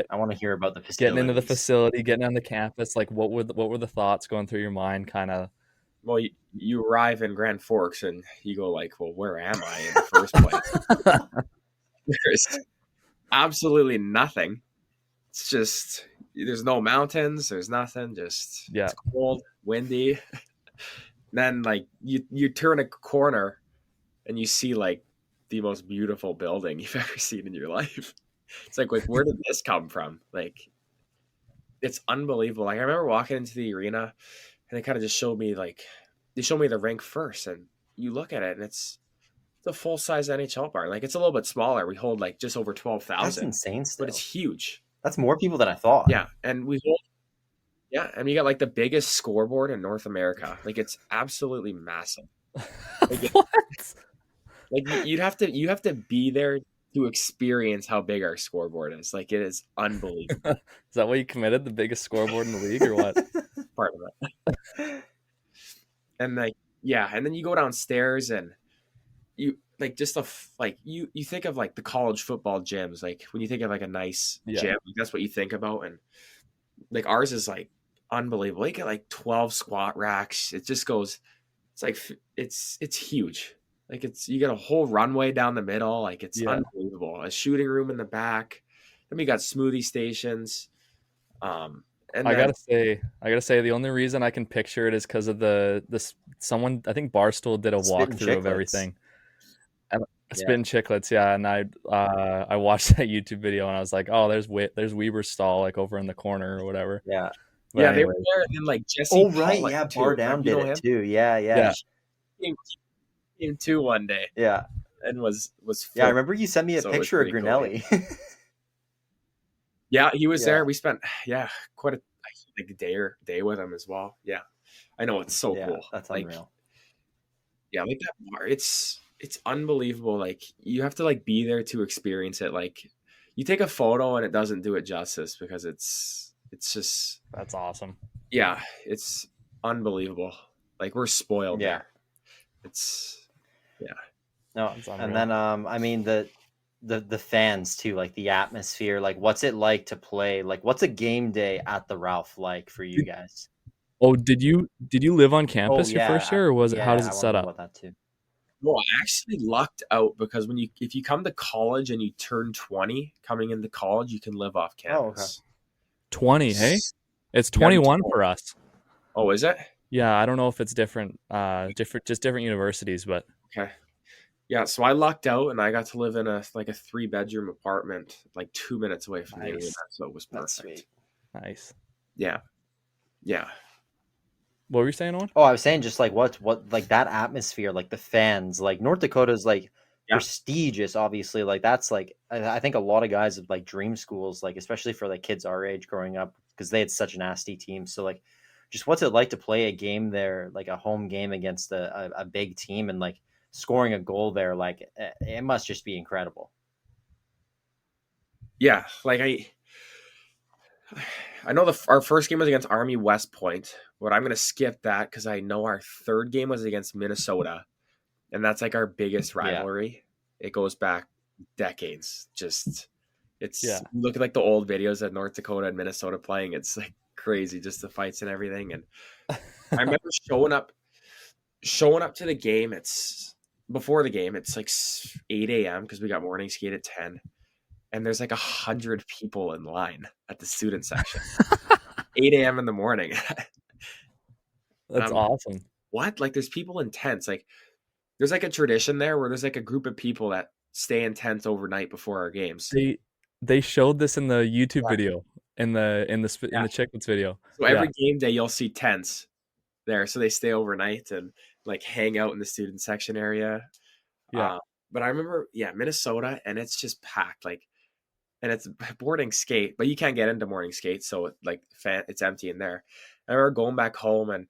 I want to hear about the facilities. Getting into the facility, getting on the campus, like what were the thoughts going through your mind kind of? Well, you arrive in Grand Forks and you go like, well, where am I in the first place? There's absolutely nothing. It's just, there's no mountains, there's nothing, just it's cold, windy. Then like you turn a corner and you see like the most beautiful building you've ever seen in your life. It's like where did this come from? Like it's unbelievable. Like I remember walking into the arena and they kind of just showed me the rink first, and you look at it and it's a full size NHL bar. Like it's a little bit smaller. We hold like just over 12,000. That's insane still. But it's huge. That's more people than I thought. Yeah, and we hold Yeah, I mean, you got like the biggest scoreboard in North America. Like it's absolutely massive. What? Like you have to be there to experience how big our scoreboard is. Like it is unbelievable. Is that why you committed the biggest scoreboard in the league, or what? Part of it. And like and then you go downstairs and you like just like you think of like the college football gyms. Like when you think of like a nice gym, that's what you think about. And like ours is like unbelievable. You get like 12 squat racks. It just goes. It's like it's huge. Like you get a whole runway down the middle. Like it's unbelievable. A shooting room in the back. Then we got smoothie stations. And I gotta say, the only reason I can picture it is because of someone, I think Barstool did a walkthrough of everything. And Spin Chicklets, and I watched that YouTube video and I was like, oh, there's Weber's stall like over in the corner or whatever. Yeah. But anyway. They were there, and then like Jesse. Oh right, Pollock, Bar Down did it too. Yeah. Came too one day. Yeah, and was. Yeah, I remember you sent me a picture of Grinelli. Cool. Yeah, he was there. We spent quite a day with him as well. Yeah, I know, it's so cool. That's unreal. Yeah, like that bar. It's unbelievable. Like you have to like be there to experience it. Like you take a photo and it doesn't do it justice because it's just, that's awesome. Yeah, it's unbelievable. Like we're spoiled. Yeah, it's no, and then I mean the fans too, like the atmosphere. Like what's it like to play? Like what's a game day at the Ralph like for you guys? Oh, did you live on campus your first year, or was it? How does it set up? About that too. Well, I actually lucked out because if you come to college and you turn 20, coming into college, you can live off campus. 20, hey? It's 21 for us. Oh, is it? Yeah, I don't know if it's different universities, but okay. Yeah, so I lucked out and I got to live in a 3-bedroom apartment, like 2 minutes away from the internet, so it was perfect. Nice. Yeah. What were you saying, Owen? Oh, I was saying just like what like that atmosphere, like the fans, like North Dakota's like prestigious, obviously. Like that's like I think a lot of guys have like dream schools, like especially for like kids our age growing up, because they had such a nasty team. So like just what's it like to play a game there, like a home game against a big team, and like scoring a goal there? Like it must just be incredible. Yeah, like I know our first game was against Army West Point, but I'm going to skip that because I know our third game was against Minnesota, and that's like our biggest rivalry. Yeah. It goes back decades. Look at like the old videos of North Dakota and Minnesota playing. It's like crazy, just the fights and everything. And I remember showing up to the game. Before the game, it's like 8 a.m. because we got morning skate at 10. And there's like 100 people in line at the student section. 8 a.m. in the morning. That's awesome. What? Like there's people in tents. Like there's like a tradition there where there's like a group of people that stay in tents overnight before our games. They showed this in the YouTube video, in the Chicklets video. So every game day you'll see tents there. So they stay overnight and like hang out in the student section area. Yeah. But I remember, Minnesota, and it's just packed. Like, and it's boarding skate, but you can't get into morning skate, so it's empty in there. I remember going back home and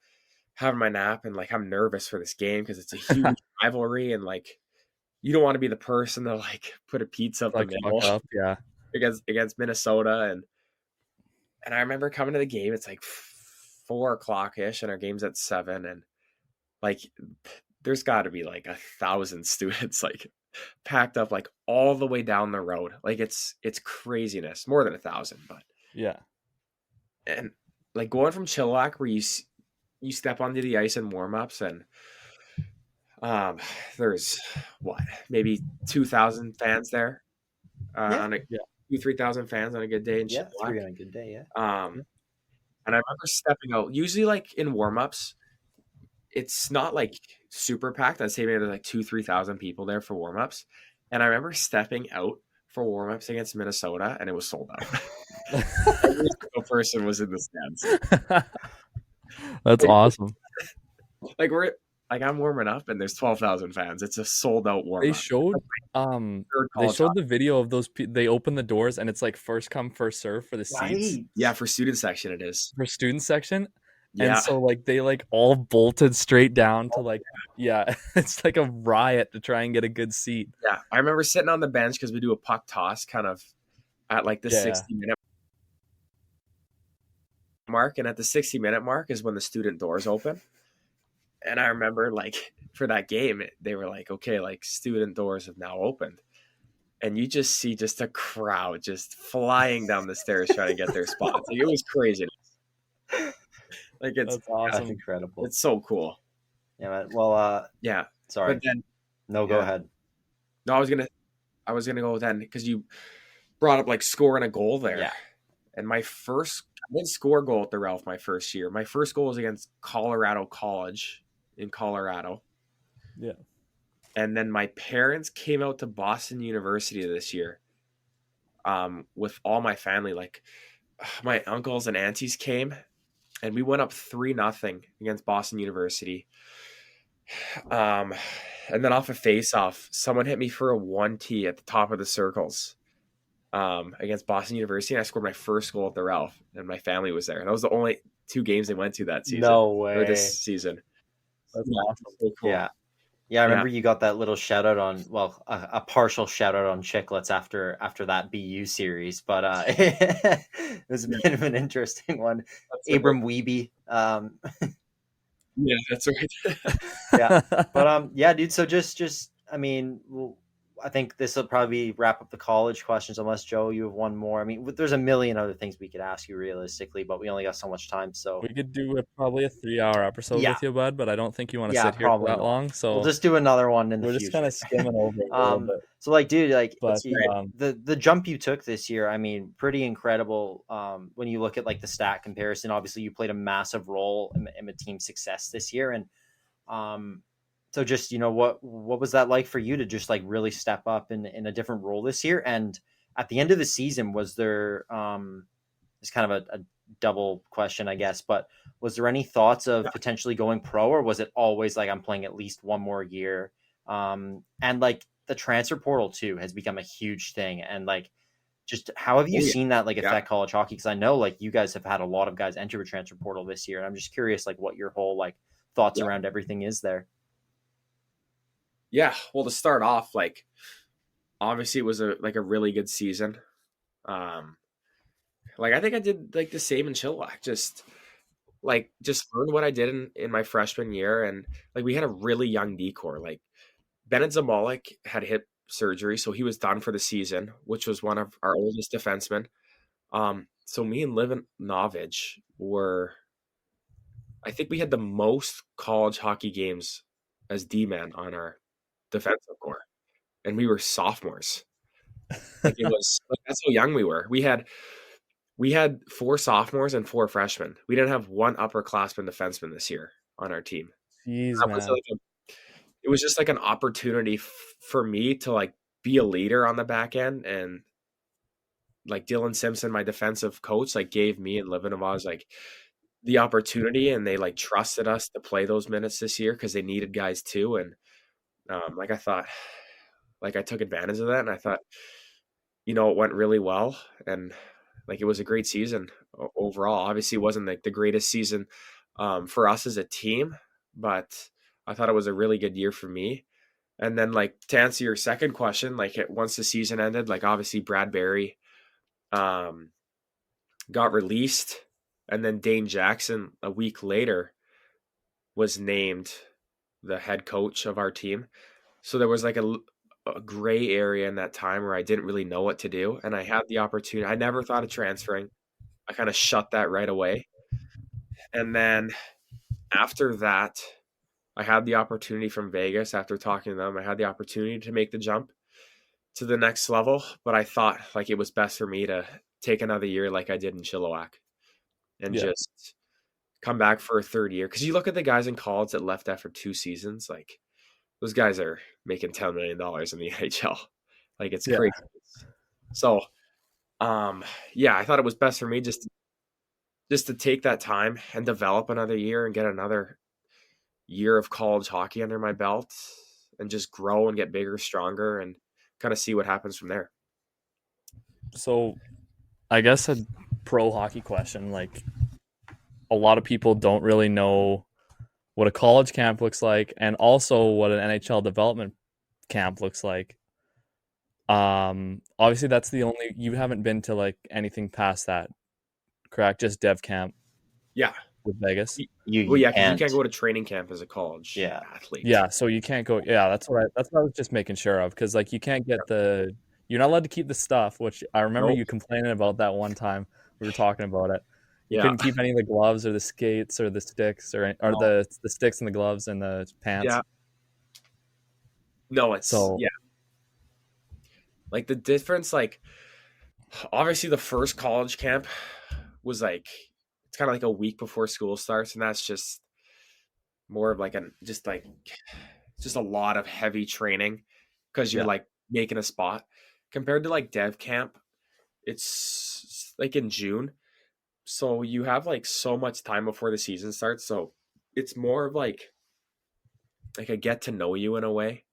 having my nap, and like I'm nervous for this game because it's a huge rivalry, and like you don't want to be the person to like put a pizza up the middle, against Minnesota, and I remember coming to the game. It's like 4:00 ish, and our game's at 7, and like there's got to be like 1,000 students like packed up like all the way down the road. Like it's craziness, more than 1,000, but and like going from Chilliwack where you step onto the ice in warm-ups, and there's maybe 2,000 fans there, on 2,000-3,000 fans on a good day in Chilliwack. On a good day, and I remember stepping out usually like in warm-ups. It's not like super packed. I'd say maybe there's like 2,000-3,000 people there for warm-ups. And I remember stepping out for warm-ups against Minnesota, and it was sold out. Every single person was in the stands. That's awesome. Like like I'm warming up and there's 12,000 fans. It's a sold out warm They up. showed the video of those. They open the doors and it's like first come first serve for the seats. Right. Yeah, for student section it is. For student section. Yeah. And so like they like all bolted straight down to like it's like a riot to try and get a good seat. Yeah, I remember sitting on the bench because we do a puck toss kind of at like the 60-minute mark, and at the 60-minute mark is when the student doors open. And I remember like for that game, they were like, okay, like student doors have now opened. And you just see just a crowd just flying down the stairs trying to get their spots. Like, it was crazy. Like it's awesome. That's incredible. It's so cool. Yeah, man. Well, yeah. Sorry. But then, go ahead. No, I was gonna go then because you brought up like scoring a goal there. Yeah. And I didn't score a goal at the Ralph my first year. My first goal was against Colorado College in Colorado. Yeah. And then my parents came out to Boston University this year with all my family. Like my uncles and aunties came, and we went up 3-0 against Boston University. And then off a face-off, someone hit me for a 1T at the top of the circles against Boston University, and I scored my first goal at the Ralph, and my family was there. That was the only 2 games they went to that season. No way. Or this season. That's awesome. So cool. Yeah. Yeah, I remember you got that little shout out on, a partial shout out on Chicklets after that BU series, but it was a bit of an interesting one. Abram Wiebe. Yeah, that's right. Yeah, but yeah, dude. So just I mean, I think this will probably wrap up the college questions, unless Joe, you have one more. I mean, there's a million other things we could ask you realistically, but we only got so much time. So we could do probably a 3-hour episode with you, bud. But I don't think you want to sit here for that long. So we'll just do another one in the future. We're just kind of skimming over it a little bit. So like, dude, like but, the jump you took this year, I mean, pretty incredible. When you look at like the stat comparison, obviously you played a massive role in the team's success this year, and so just, what was that like for you to just like really step up in a different role this year? And at the end of the season, was there, it's kind of a double question, I guess, but was there any thoughts of potentially going pro, or was it always like, I'm playing at least one more year? And like the transfer portal too has become a huge thing. And like, just how have you seen that like affect college hockey? Cause I know like you guys have had a lot of guys enter the transfer portal this year. And I'm just curious, like what your whole like thoughts around everything is there. Yeah, well, to start off, like obviously it was a really good season. Like I think I did like the same in Chilliwack, just learned what I did in my freshman year, and like we had a really young decor. Like Bennett Zamolik had hip surgery, so he was done for the season, which was one of our oldest defensemen. So me and Livin Novich I think we had the most college hockey games as D-man on our defensive core, and we were sophomores. Like it was like, that's how young we were. We had 4 sophomores and 4 freshmen. We didn't have one upperclassman defenseman this year on our team. Jeez, it was just like an opportunity for me to like be a leader on the back end, and like Dylan Simpson, my defensive coach, like gave me and Livanov like the opportunity, and they like trusted us to play those minutes this year because they needed guys too. And like I thought, like I took advantage of that, and I thought, it went really well, and like it was a great season overall. Obviously, it wasn't like the greatest season for us as a team, but I thought it was a really good year for me. And then, like to answer your second question, like once the season ended, like obviously Brad Berry got released, and then Dane Jackson a week later was named the head coach of our team. So there was like a gray area in that time where I didn't really know what to do. And I had the opportunity. I never thought of transferring. I kind of shut that right away. And then after that, I had the opportunity from Vegas. After talking to them, I had the opportunity to make the jump to the next level. But I thought like it was best for me to take another year like I did in Chilliwack and just come back for a third year. Because you look at the guys in college that left after 2 seasons, like those guys are making $10 million in the NHL. Like it's crazy. So, I thought it was best for me just to take that time and develop another year and get another, year of college hockey under my belt and just grow and get bigger, stronger, and kind of see what happens from there. So I guess a pro hockey question, like a lot of people don't really know what a college camp looks like and also what an NHL development camp looks like. Obviously that's the only, you haven't been to like anything past that, correct? Just dev camp. Yeah. With Vegas. Because you can't go to training camp as a college athlete. Yeah, so you can't go. Yeah, that's what I was just making sure of, because like you can't get you're not allowed to keep the stuff, which I remember you complaining about that one time we were talking about it. You couldn't keep any of the gloves or the skates or the sticks or the sticks and the gloves and the pants. Yeah. No, it's like the difference, like obviously the first college camp was like, it's kind of like a week before school starts, and that's just more of like just a lot of heavy training because you're like making a spot, compared to like dev camp. It's like in June, so you have like so much time before the season starts, so it's more of like a get to know you in a way.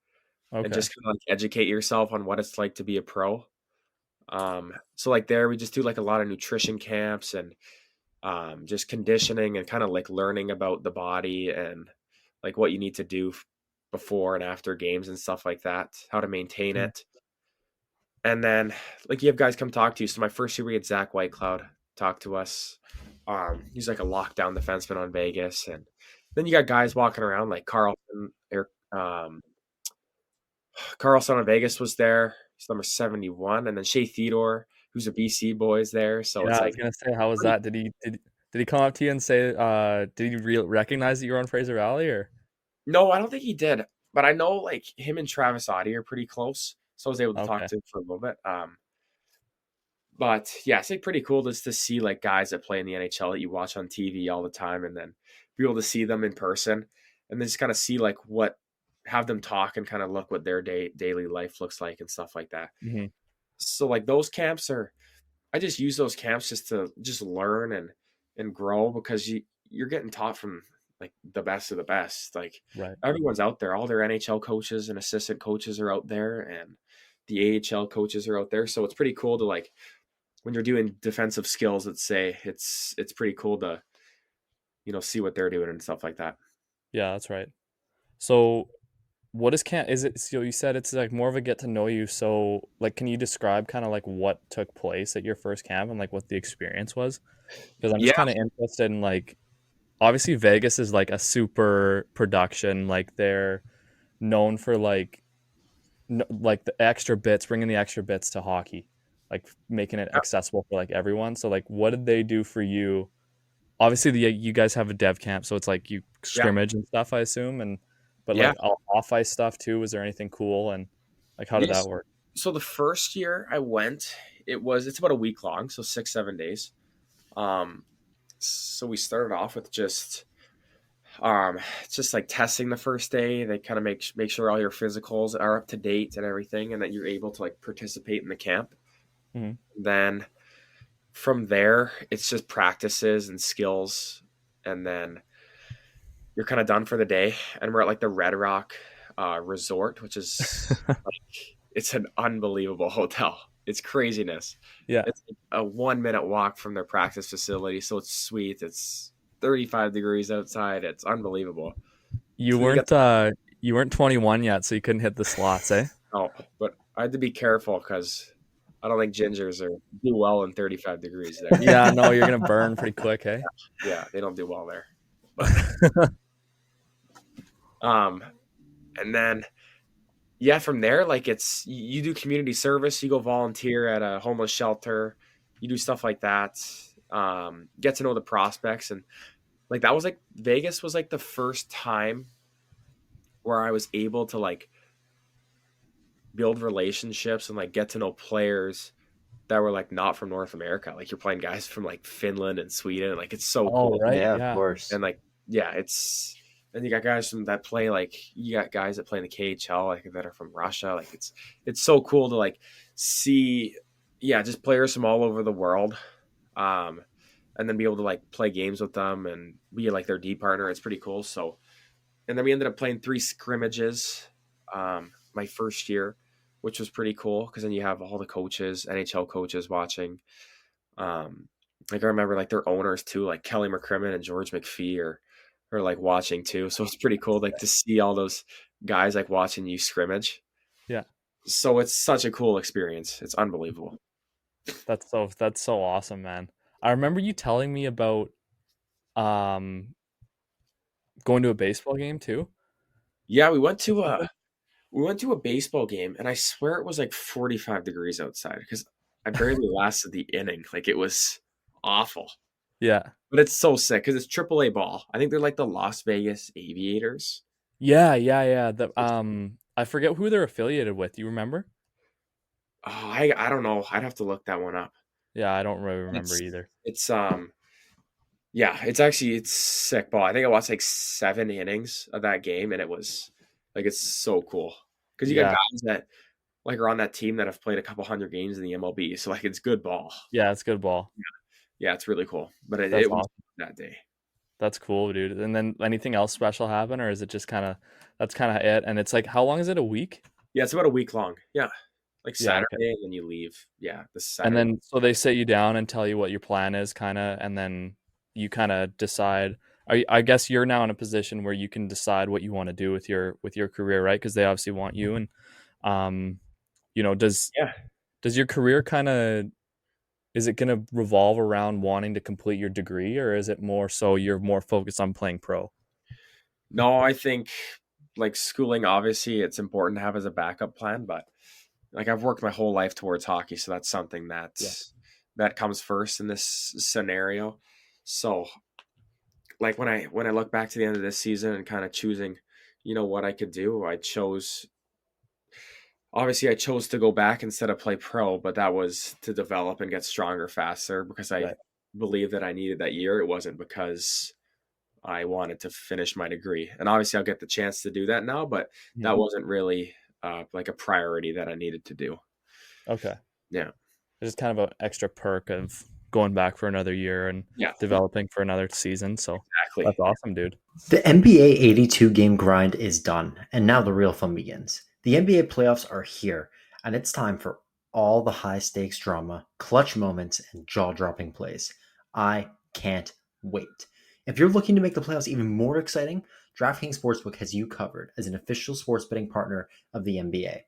And just kind of like educate yourself on what it's like to be a pro. So like there we just do like a lot of nutrition camps and just conditioning and kind of like learning about the body and like what you need to do before and after games and stuff like that, how to maintain it. And then like you have guys come talk to you. So my first year we had Zach Whitecloud talk to us. He's like a lockdown defenseman on Vegas. And then you got guys walking around like Carlson on Vegas was there. He's number 71. And then Shea Theodore, who's a BC boy, is there. So it's like, I was gonna say, how was that? Did he come up to you and say, did he recognize that you were on Fraser Valley, or? No, I don't think he did. But I know like him and Travis Audie are pretty close. So I was able to talk to him for a little bit. But yeah, it's like pretty cool just to see like guys that play in the NHL that you watch on TV all the time, and then be able to see them in person and then just kind of see like have them talk and kind of look what their daily life looks like and stuff like that. Mm-hmm. So like those camps I just use those camps just to learn and grow, because you're getting taught from like the best of the best. Like everyone's out there, all their NHL coaches and assistant coaches are out there, and the AHL coaches are out there. So it's pretty cool to like, when you're doing defensive skills, let's say, it's pretty cool to, see what they're doing and stuff like that. Yeah, that's right. So what is camp? Is it, so you said it's like more of a get to know you. So like, can you describe kind of like what took place at your first camp and like what the experience was? Because I'm just kind of interested in like, obviously Vegas is like a super production. Like they're known for like the extra bits, bringing the extra bits to hockey, like making it accessible for like everyone. So like, what did they do for you? Obviously you guys have a dev camp, so it's like you scrimmage and stuff, I assume. But like off ice stuff too, was there anything cool? And like, how did that work? So the first year I went, it's about a week long. So 6-7 days. So we started off with just like testing the first day. They kind of make sure all your physicals are up to date and everything, and that you're able to like participate in the camp. Mm-hmm. Then from there, it's just practices and skills, and then you're kind of done for the day. And we're at like the Red Rock Resort, which is like, it's an unbelievable hotel. It's craziness. Yeah, it's a 1-minute walk from their practice facility, so it's sweet. It's 35 degrees outside. It's unbelievable. You weren't 21 yet, so you couldn't hit the slots, eh? Oh, but I had to be careful because I don't think gingers do well in 35 degrees there. Yeah, no, you're gonna burn pretty quick, eh? Yeah, they don't do well there. But, and then from there, like you do community service, you go volunteer at a homeless shelter, you do stuff like that. Get to know the prospects, and like that was like Vegas was like the first time where I was able to like build relationships and like get to know players that were like not from North America. Like you're playing guys from like Finland and Sweden, and like it's so cool. Right? Yeah, of course. And like and you got guys that play like you got guys that play in the KHL like that are from Russia. Like it's so cool to like see just players from all over the world. And then be able to like play games with them and be like their D partner. It's pretty cool. So and then we ended up playing 3 scrimmages my first year, which was pretty cool because then you have all the coaches, NHL coaches watching. Like I remember like their owners too, like Kelly McCrimmon and George McPhee are like watching too. So it's pretty cool like to see all those guys like watching you scrimmage. Yeah. So it's such a cool experience. It's unbelievable. That's so awesome, man. I remember you telling me about going to a baseball game too. Yeah, we went to a baseball game, and I swear it was like 45 degrees outside because I barely lasted the inning. Like it was awful. Yeah. But it's so sick because it's AAA ball. I think they're like the Las Vegas Aviators. Yeah. I forget who they're affiliated with. Do you remember? Oh, I don't know. I'd have to look that one up. Yeah, I don't really remember either. It's yeah, it's sick ball. I think I watched like 7 innings of that game, and it was like it's so cool because you got guys that like are on that team that have played a couple hundred games in the MLB. So like it's good ball. Yeah, it's good ball. Yeah, it's really cool. But it was awesome. that day. That's cool, dude. And then anything else special happen, or is it just that's kind of it? And it's like, how long is it? A week? Yeah, it's about a week long. Yeah. Like Saturday, okay. and then you leave. Yeah, the Saturday. And then so they sit you down and tell you what your plan is, kind of, and then you kind of decide. I guess you're now in a position where you can decide what you want to do with your career, right? Because they obviously want you. And does your career kind of, is it going to revolve around wanting to complete your degree, or is it more so you're more focused on playing pro? No, I think like schooling, obviously it's important to have as a backup plan, but like I've worked my whole life towards hockey, so that's something that comes first in this scenario. So like when I look back to the end of this season and kind of choosing, what I could do, I chose to go back instead of play pro, but that was to develop and get stronger faster because I believed that I needed that year. It wasn't because I wanted to finish my degree. And obviously I'll get the chance to do that now, but that wasn't really like a priority that I needed to do. Okay. Yeah. It's just kind of an extra perk of going back for another year and developing for another season. So exactly. That's awesome, dude. The NBA 82 game grind is done, and now the real fun begins. The NBA playoffs are here, and it's time for all the high stakes drama, clutch moments, and jaw dropping plays. I can't wait. If you're looking to make the playoffs even more exciting, DraftKings Sportsbook has you covered as an official sports betting partner of the NBA.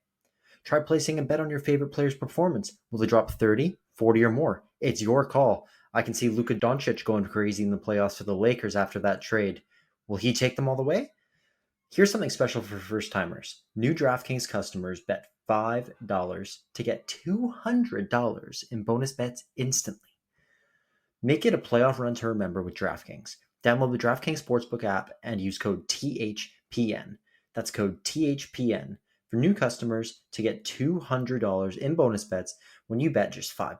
Try placing a bet on your favorite player's performance. Will they drop 30, 40, or more? It's your call. I can see Luka Doncic going crazy in the playoffs for the Lakers after that trade. Will he take them all the way? Here's something special for first-timers. New DraftKings customers bet $5 to get $200 in bonus bets instantly. Make it a playoff run to remember with DraftKings. Download the DraftKings Sportsbook app and use code THPN. That's code THPN for new customers to get $200 in bonus bets when you bet just $5.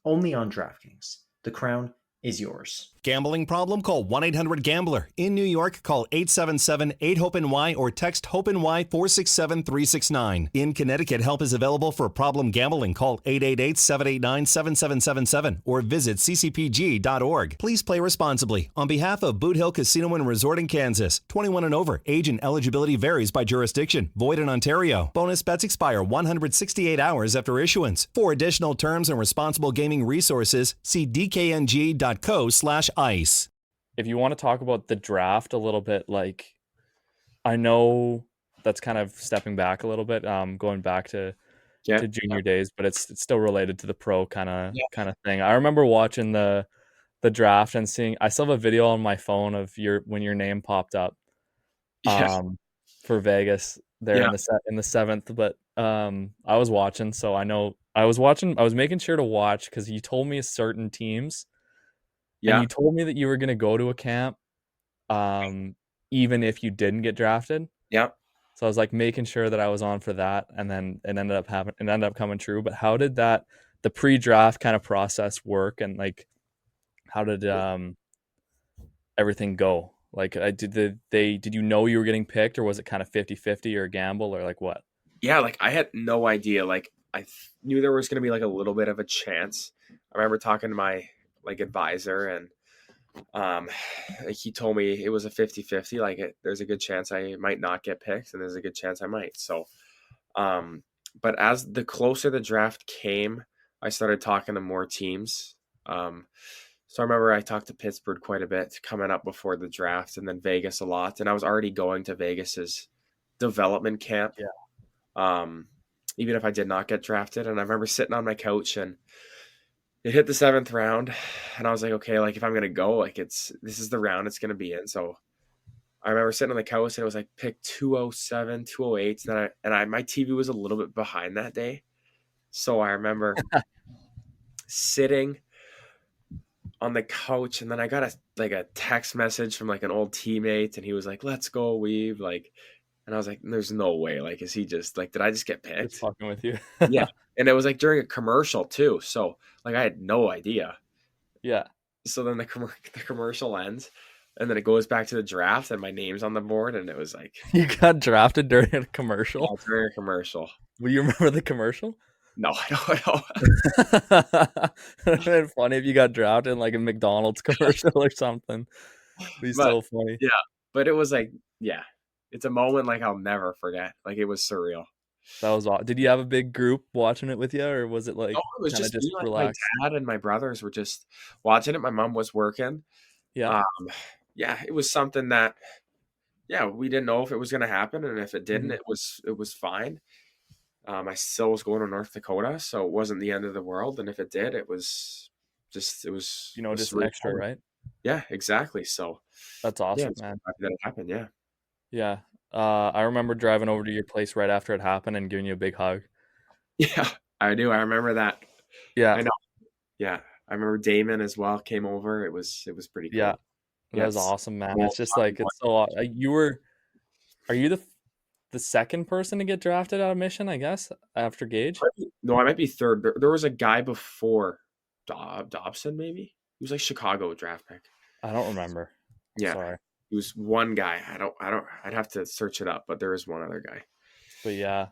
Only on DraftKings. The crown is yours. Gambling problem? Call 1-800-GAMBLER. In New York, call 877-8-HOPE-NY or text HOPE-NY 467-369. In Connecticut, help is available for problem gambling. Call 888-789-7777 or visit ccpg.org. Please play responsibly. On behalf of Boot Hill Casino and Resort in Kansas, 21 and over. Age and eligibility varies by jurisdiction. Void in Ontario. Bonus bets expire 168 hours after issuance. For additional terms and responsible gaming resources, see dkng.co/ice. If you want to talk about the draft a little bit, like I know that's kind of stepping back a little bit, going back to junior days, but it's still related to the pro kind of thing. I remember watching the draft and seeing. I still have a video on my phone of when your name popped up, for Vegas there in the 7th. But I was watching, so I know I was watching. I was making sure to watch because you told me certain teams. Yeah. And you told me that you were going to go to a camp, even if you didn't get drafted. Yeah. So I was like making sure that I was on for that, and then it ended up coming true. But how did the pre-draft kind of process work, and like how did everything go? Like, did you know you were getting picked, or was it kind of 50-50 or a gamble, or like what? Yeah, like I had no idea. Like I knew there was going to be like a little bit of a chance. I remember talking to my advisor, and like he told me it was a 50-50. Like there's a good chance I might not get picked, and there's a good chance I might. So, but as the closer the draft came, I started talking to more teams. So I remember I talked to Pittsburgh quite a bit coming up before the draft, and then Vegas a lot. And I was already going to Vegas's development camp. Yeah. Even if I did not get drafted. And I remember sitting on my couch, and it hit the 7th round, and I was like, okay, like if I'm gonna go, like this is the round it's gonna be in. So I remember sitting on the couch, and it was like pick 207, 208. And my TV was a little bit behind that day. So I remember sitting on the couch, and then I got a text message from like an old teammate, and he was like, "Let's go, Wiebe." Like, and I was like, "There's no way. Like, is he just like, did I just get Just picked?" fucking with you. Yeah. And it was like during a commercial too. So like I had no idea. Yeah. So then the commercial ends, and then it goes back to the draft, and my name's on the board, and it was like, You got drafted during a commercial. during a commercial. Will you remember the commercial? No, I don't know. It'd been funny if you got drafted in like a McDonald's commercial or something. It'd be so funny. Yeah, but it was like, yeah, it's a moment like I'll never forget. Like it was surreal. That was awesome. Did you have a big group watching it with you, or was it like No, it was kinda just me, like, relaxed? my dad and my brothers were just watching it. My mom was working. Yeah. Yeah, it was something that, yeah, we didn't know if it was going to happen, and if it didn't, it was fine. I still was going to North Dakota, so it wasn't the end of the world. And if it did, it was just just an extra, right? Yeah, exactly. So That's yeah, awesome, it's man. happy that it happened. Yeah. Yeah. I remember driving over to your place right after it happened and giving you a big hug. Yeah, I do. I remember that. Yeah. I know. Yeah, I remember Damon as well came over. It was pretty cool. Yeah. That was Yes. awesome, man. Well, It's just like it's so are you the second person to get drafted out of Mission, I guess, after Gage? No, I might be third. There was a guy before Dobson, maybe. He was like Chicago draft pick. I don't remember. Yeah. Sorry. He was one guy. I'd have to search it up, but there is one other guy. But yeah,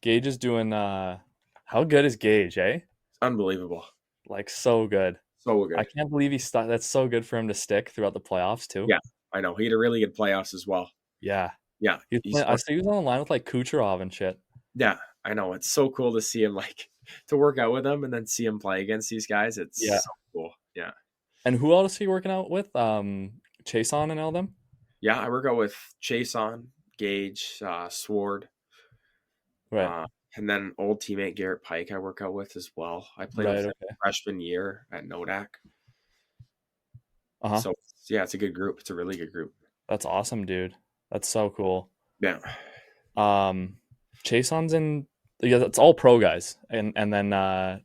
Gage is doing how good is Gage, eh? It's unbelievable. Like so good. So good. I can't believe he stuck. That's so good for him to stick throughout the playoffs too. Yeah, I know. He had a really good playoffs as well. Yeah. Yeah. I see he was on the line with like Kucherov and shit. Yeah, I know. It's so cool to see him, like, to work out with him and then see him play against these guys. It's so cool. Yeah. And who else are you working out with? Chason and all them? Yeah, I work out with Chason, Gage, Sword. Right. And then old teammate Garrett Pike I work out with as well. I played with him freshman year at Nodak. So, yeah, it's a good group. It's a really good group. That's awesome, dude. That's so cool. Yeah. Chason's in – yeah, it's all pro guys. And then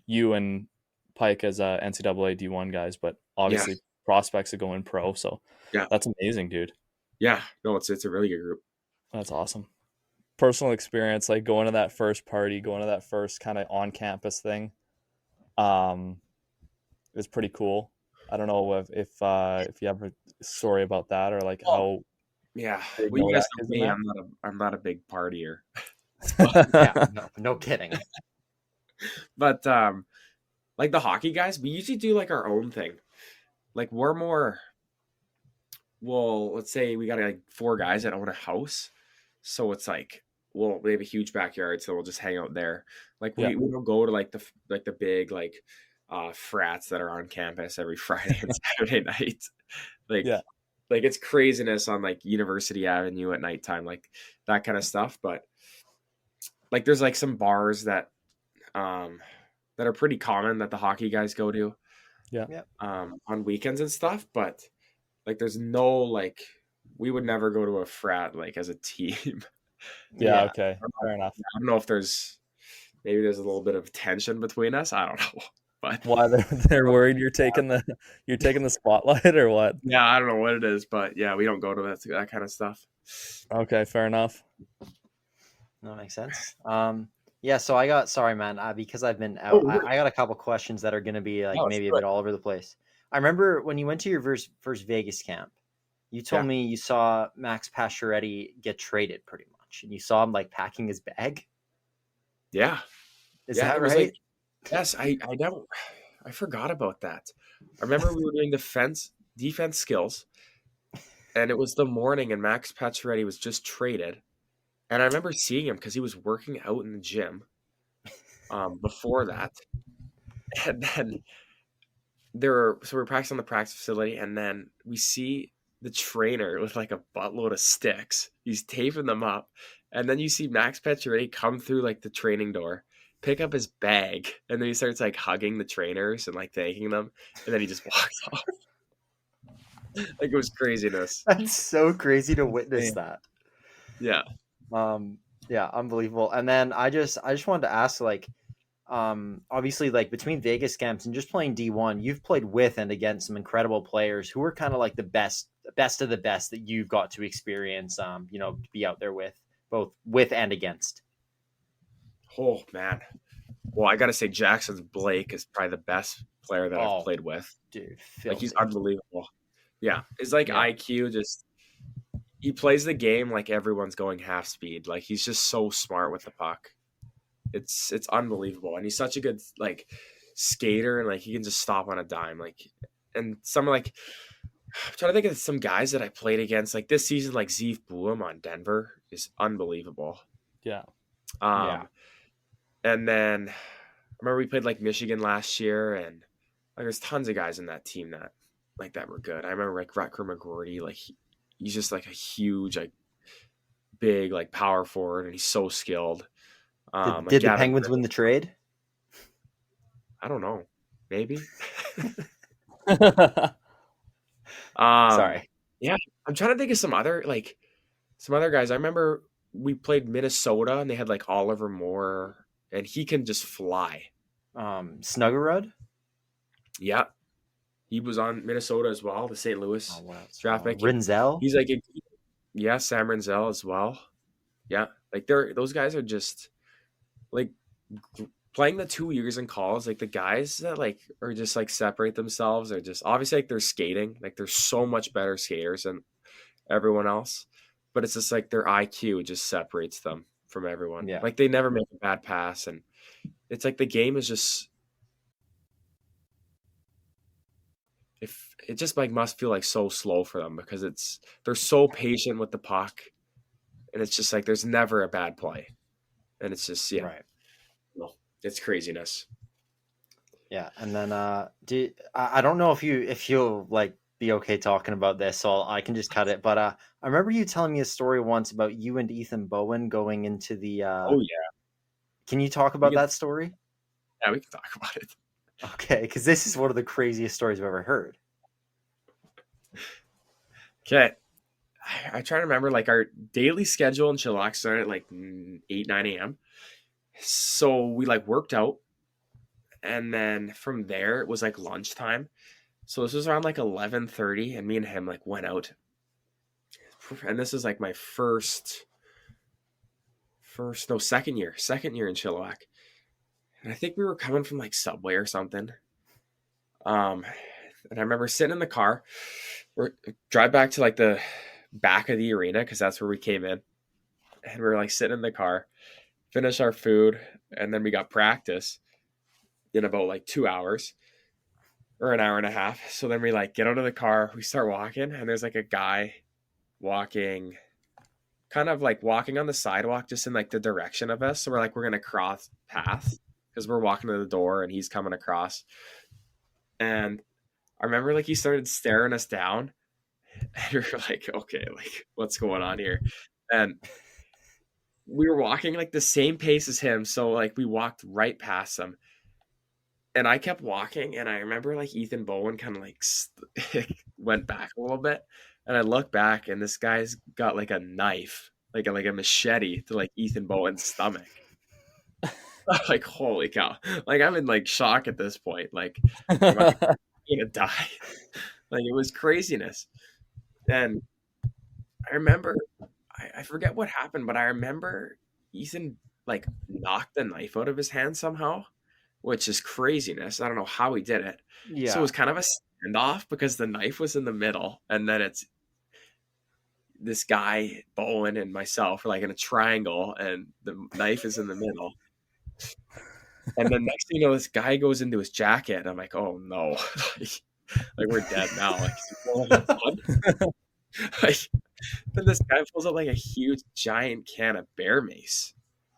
you and Pike as NCAA D1 guys, but obviously prospects are going pro. So, yeah, that's amazing, dude. Yeah. No, it's a really good group. That's awesome. Personal experience, like going to that first party, going to that first kind of on-campus thing, is pretty cool. I don't know if you have a story about that or like how. Yeah, well, you guys know me. I'm not a big partier. Yeah, no kidding. But like the hockey guys, we usually do like our own thing. Like we're more. Well, let's say we got like 4 guys that own a house, so it's like, well, we have a huge backyard, so we'll just hang out there. Like we don't go to like the big like frats that are on campus every Friday and Saturday night. Like it's craziness on like University Avenue at nighttime, like that kind of stuff. But like there's like some bars that are pretty common that the hockey guys go to. Yeah. On weekends and stuff, but like there's no like we would never go to a frat like as a team. Yeah, okay. Fair enough. I don't know if there's a little bit of tension between us. I don't know. But why they're worried you're taking the spotlight or what? Yeah, I don't know what it is, but yeah, we don't go to that kind of stuff. Okay, fair enough. That makes sense. Yeah, so sorry, man, because I've been out. I got a couple questions that are going to be like maybe a bit all over the place. I remember when you went to your first Vegas camp, you told me you saw Max Pacioretty get traded pretty much, and you saw him like packing his bag. Yeah, is that right? Like, yes, I forgot about that. I remember we were doing defense skills. And it was the morning, and Max Pacioretty was just traded. And I remember seeing him because he was working out in the gym before that. And then we're practicing on the practice facility, and then we see the trainer with like a buttload of sticks. He's taping them up. And then you see Max Pacioretty come through like the training door, pick up his bag, and then he starts like hugging the trainers and like thanking them. And then he just walks off. Like, it was craziness. That's so crazy to witness that. Yeah. Yeah, unbelievable. And then I just wanted to ask, like, obviously, like, between Vegas camps and just playing D1, you've played with and against some incredible players who are kind of like the best of the best that you've got to experience, you know, to be out there with, both with and against. Oh, man. Well, I got to say, Jackson's Blake is probably the best player that I've played with. Dude, like, he's unbelievable. Yeah. It's like IQ, just he plays the game like everyone's going half speed. Like, he's just so smart with the puck. It's unbelievable. And he's such a good, like, skater, and like he can just stop on a dime. Like, and some, like, I'm trying to think of some guys that I played against, like this season, like Jozef on Denver is unbelievable. Yeah. And then I remember we played like Michigan last year, and like there's tons of guys in that team that were good. I remember like Rutger McGroarty, like he's just like a huge, like big, like power forward, and he's so skilled. Did the Penguins win the trade? I don't know. Maybe. Sorry. Yeah, I'm trying to think of some other guys. I remember we played Minnesota, and they had like Oliver Moore, and he can just fly. Snuggerud? Yeah. He was on Minnesota as well, the St. Louis draft pick. Rinzel? He's like, Sam Rinzel as well. Yeah, like those guys are just like playing the 2 years in college. Like the guys that like are just like separate themselves are just obviously like they're skating. Like they're so much better skaters than everyone else, but it's just like their IQ just separates them from everyone. Yeah. Like they never make a bad pass, and it's like the game is just. If it just like must feel like so slow for them because they're so patient with the puck, and it's just like there's never a bad play, and it's just right. Well, it's craziness. Yeah, and then I don't know if you'll like be okay talking about this, so I can just cut it. But I remember you telling me a story once about you and Ethan Bowen going into the. Oh yeah. Can you talk about that story? Yeah, we can talk about it. Okay, because this is one of the craziest stories I've ever heard. Okay. I try to remember, like, our daily schedule in Chilliwack started at, like, 8, 9 a.m. So we, like, worked out. And then from there, it was, like, lunchtime. So this was around, like, 11:30. And me and him, like, went out. And this is, like, my second year in Chilliwack. And I think we were coming from like Subway or something. And I remember sitting in the car, drive back to like the back of the arena because that's where we came in. And we were like sitting in the car, finish our food, and then we got practice in about like 2 hours or an hour and a half. So then we like get out of the car, we start walking, and there's like a guy walking on the sidewalk just in like the direction of us. So we're like, we're going to cross paths. Because we're walking to the door and he's coming across. And I remember like he started staring us down. And we were like, okay, like what's going on here? And we were walking like the same pace as him. So like we walked right past him. And I kept walking. And I remember like Ethan Bowen kind of like went back a little bit. And I look back and this guy's got like a knife, like a machete to like Ethan Bowen's stomach. Like, holy cow. Like, I'm in, like, shock at this point. Like, I'm going to die. Like, it was craziness. And I remember, I forget what happened, but I remember Ethan, like, knocked the knife out of his hand somehow, which is craziness. I don't know how he did it. Yeah. So it was kind of a standoff because the knife was in the middle. And then it's this guy, Bowen, and myself are, like, in a triangle, and the knife is in the middle. And then next thing you know, this guy goes into his jacket, and I'm like, oh no. like we're dead now. Like, then this guy pulls out like a huge giant can of bear mace,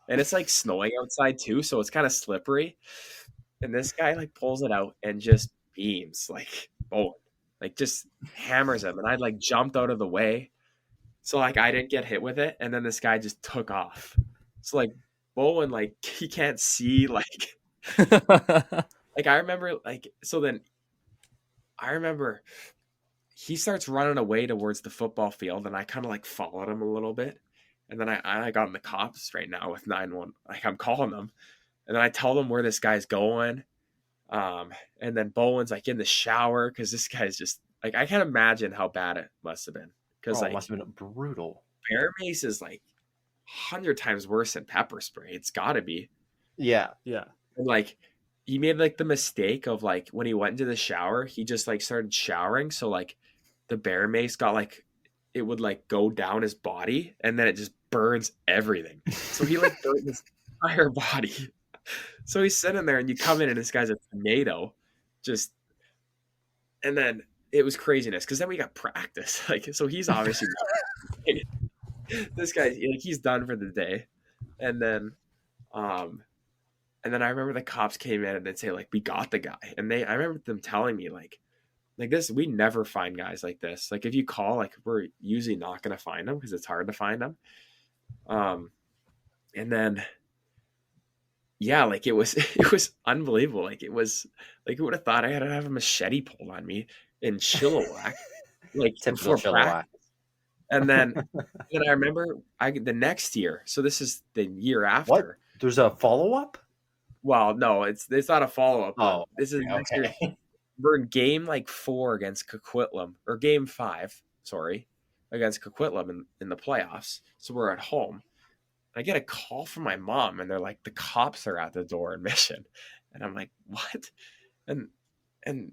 and it's like snowing outside too, so it's kind of slippery. And this guy like pulls it out and just beams like Owen, like just hammers him. And I like jumped out of the way, so like I didn't get hit with it. And then this guy just took off. So like Bowen, like he can't see, like I remember like so then I remember he starts running away towards the football field, and I kind of like followed him a little bit. And then I got on the cops right now with 911. Like I'm calling them, and then I tell them where this guy's going. And then Bowen's like in the shower because this guy's just like I can't imagine how bad it must have been because it must have been brutal. Bear mace is like 100 times worse than pepper spray. It's got to be. Yeah. And like he made like the mistake of like when he went into the shower, he just like started showering, so like the bear mace got like it would like go down his body, and then it just burns everything. So he like burned his entire body. So he's sitting there, and you come in, and this guy's a tornado, just, and then it was craziness because then we got practice. Like, so he's obviously this guy, like, he's done for the day, and then I remember the cops came in and they'd say like, we got the guy, and I remember them telling me like this, we never find guys like this. Like if you call, like we're usually not going to find them because it's hard to find them. And then. Yeah, like it was unbelievable. Like it was like you would have thought I had to have a machete pulled on me in Chilliwack, like Typical before practice. And then I remember the next year. So this is the year after. What? There's a follow up? Well, no, it's not a follow up. Oh, this is next year. We're in game like 4 against Coquitlam, or game 5, sorry, against Coquitlam in the playoffs. So we're at home. I get a call from my mom, and they're like, the cops are at the door in Mission. And I'm like, what? And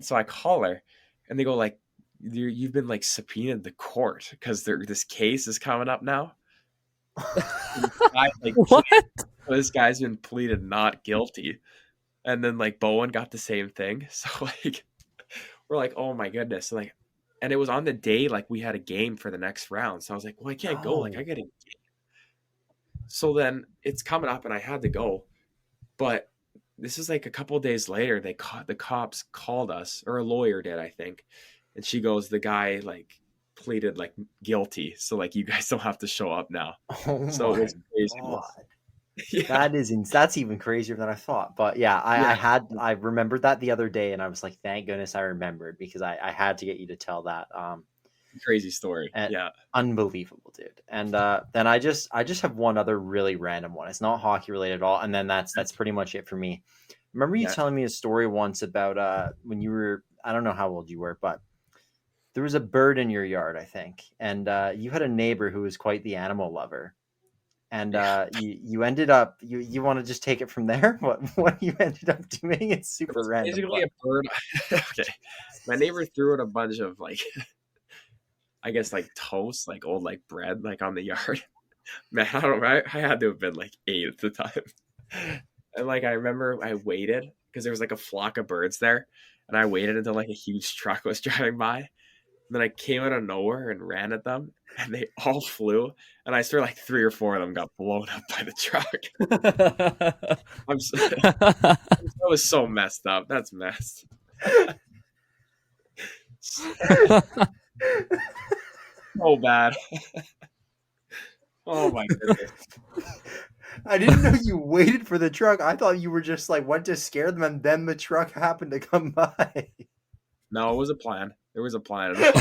so I call her, and they go like, you've been like subpoenaed to court because this case is coming up now. What? This guy's been pleaded not guilty. And then like Bowen got the same thing. So like, we're like, oh my goodness. Like, and it was on the day, like we had a game for the next round. So I was like, well, I can't go. Like I got a game. So then it's coming up, and I had to go, but this is like a couple of days later. The cops called us, or a lawyer did, I think, and she goes, "The guy like pleaded like guilty, so like you guys don't have to show up now." Oh so it was crazy. Yeah. That's even crazier than I thought. But yeah, I remembered that the other day, and I was like, thank goodness I remembered because I had to get you to tell that. Crazy story. Yeah, unbelievable, dude. And then I just have one other really random one. It's not hockey related at all, and then that's pretty much it for me. Remember you telling me a story once about when you were, I don't know how old you were, but there was a bird in your yard, I think, and you had a neighbor who was quite the animal lover, and you ended up you want to just take it from there? What you ended up doing? It's super random. Basically, a bird. Okay, my neighbor threw in a bunch of like. I guess like toast, like old like bread, like on the yard. Man, I don't know. I had to have been like 8 at the time. And like I remember I waited because there was like a flock of birds there, and I waited until like a huge truck was driving by. And then I came out of nowhere and ran at them, and they all flew. And I swear like 3 or 4 of them got blown up by the truck. That was so messed up. That's messed. So bad. Oh my goodness. I didn't know you waited for the truck. I thought you were just like went to scare them, and then the truck happened to come by. No, it was a plan. There was a plan. It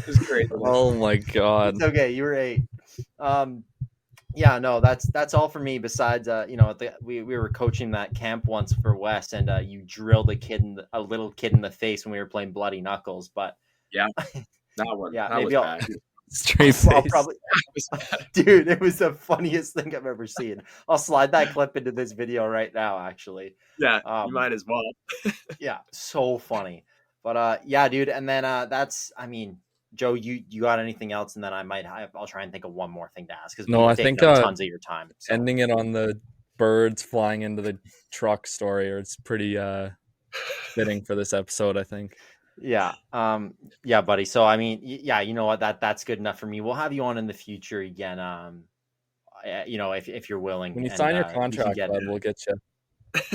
was great. Oh my god. It's okay, you were 8. Yeah, no, that's all for me. Besides, we were coaching that camp once for Wes, and you drilled a little kid in the face when we were playing Bloody Knuckles. But yeah, that one. Yeah, that maybe was I'll bad. Straight face. I'll probably, dude, it was the funniest thing I've ever seen. I'll slide that clip into this video right now. Actually, yeah, you might as well. Yeah, so funny. But yeah, dude, and then Joe, you got anything else? And then I'll try and think of one more thing to ask because I think tons of your time. So. Ending it on the birds flying into the truck story, or it's pretty fitting for this episode, I think. Yeah. Yeah, buddy. So I mean, yeah, you know what? That's good enough for me. We'll have you on in the future again. You know, if you're willing. When you and, sign your we can contract, get bud, we'll get you.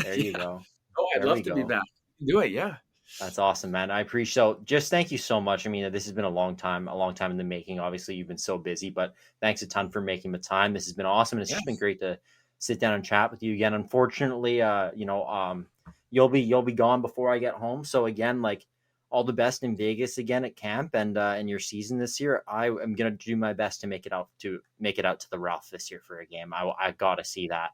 there. You go. Oh, I'd There love we to be go. back. Do it, yeah. That's awesome, man. I appreciate. So, just thank you so much. I mean, this has been a long time in the making. Obviously, you've been so busy, but thanks a ton for making the time. This has been awesome, and it's just been great to sit down and chat with you again. Unfortunately, you know, you'll be gone before I get home. So again, like, all the best in Vegas again at camp and in your season this year. I am gonna do my best to make it out to the Ralph this year for a game. I gotta see that.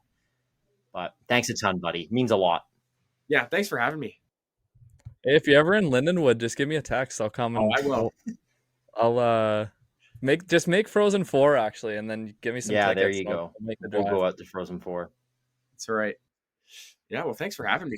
But thanks a ton, buddy. It means a lot. Yeah, thanks for having me. Hey, if you're ever in Lindenwood, just give me a text. I'll come and I will. I'll make Frozen 4 actually, and then give me some tickets. There you I'll go. make the We'll drive. go out to Frozen 4. That's all right. Yeah, well, thanks for having me.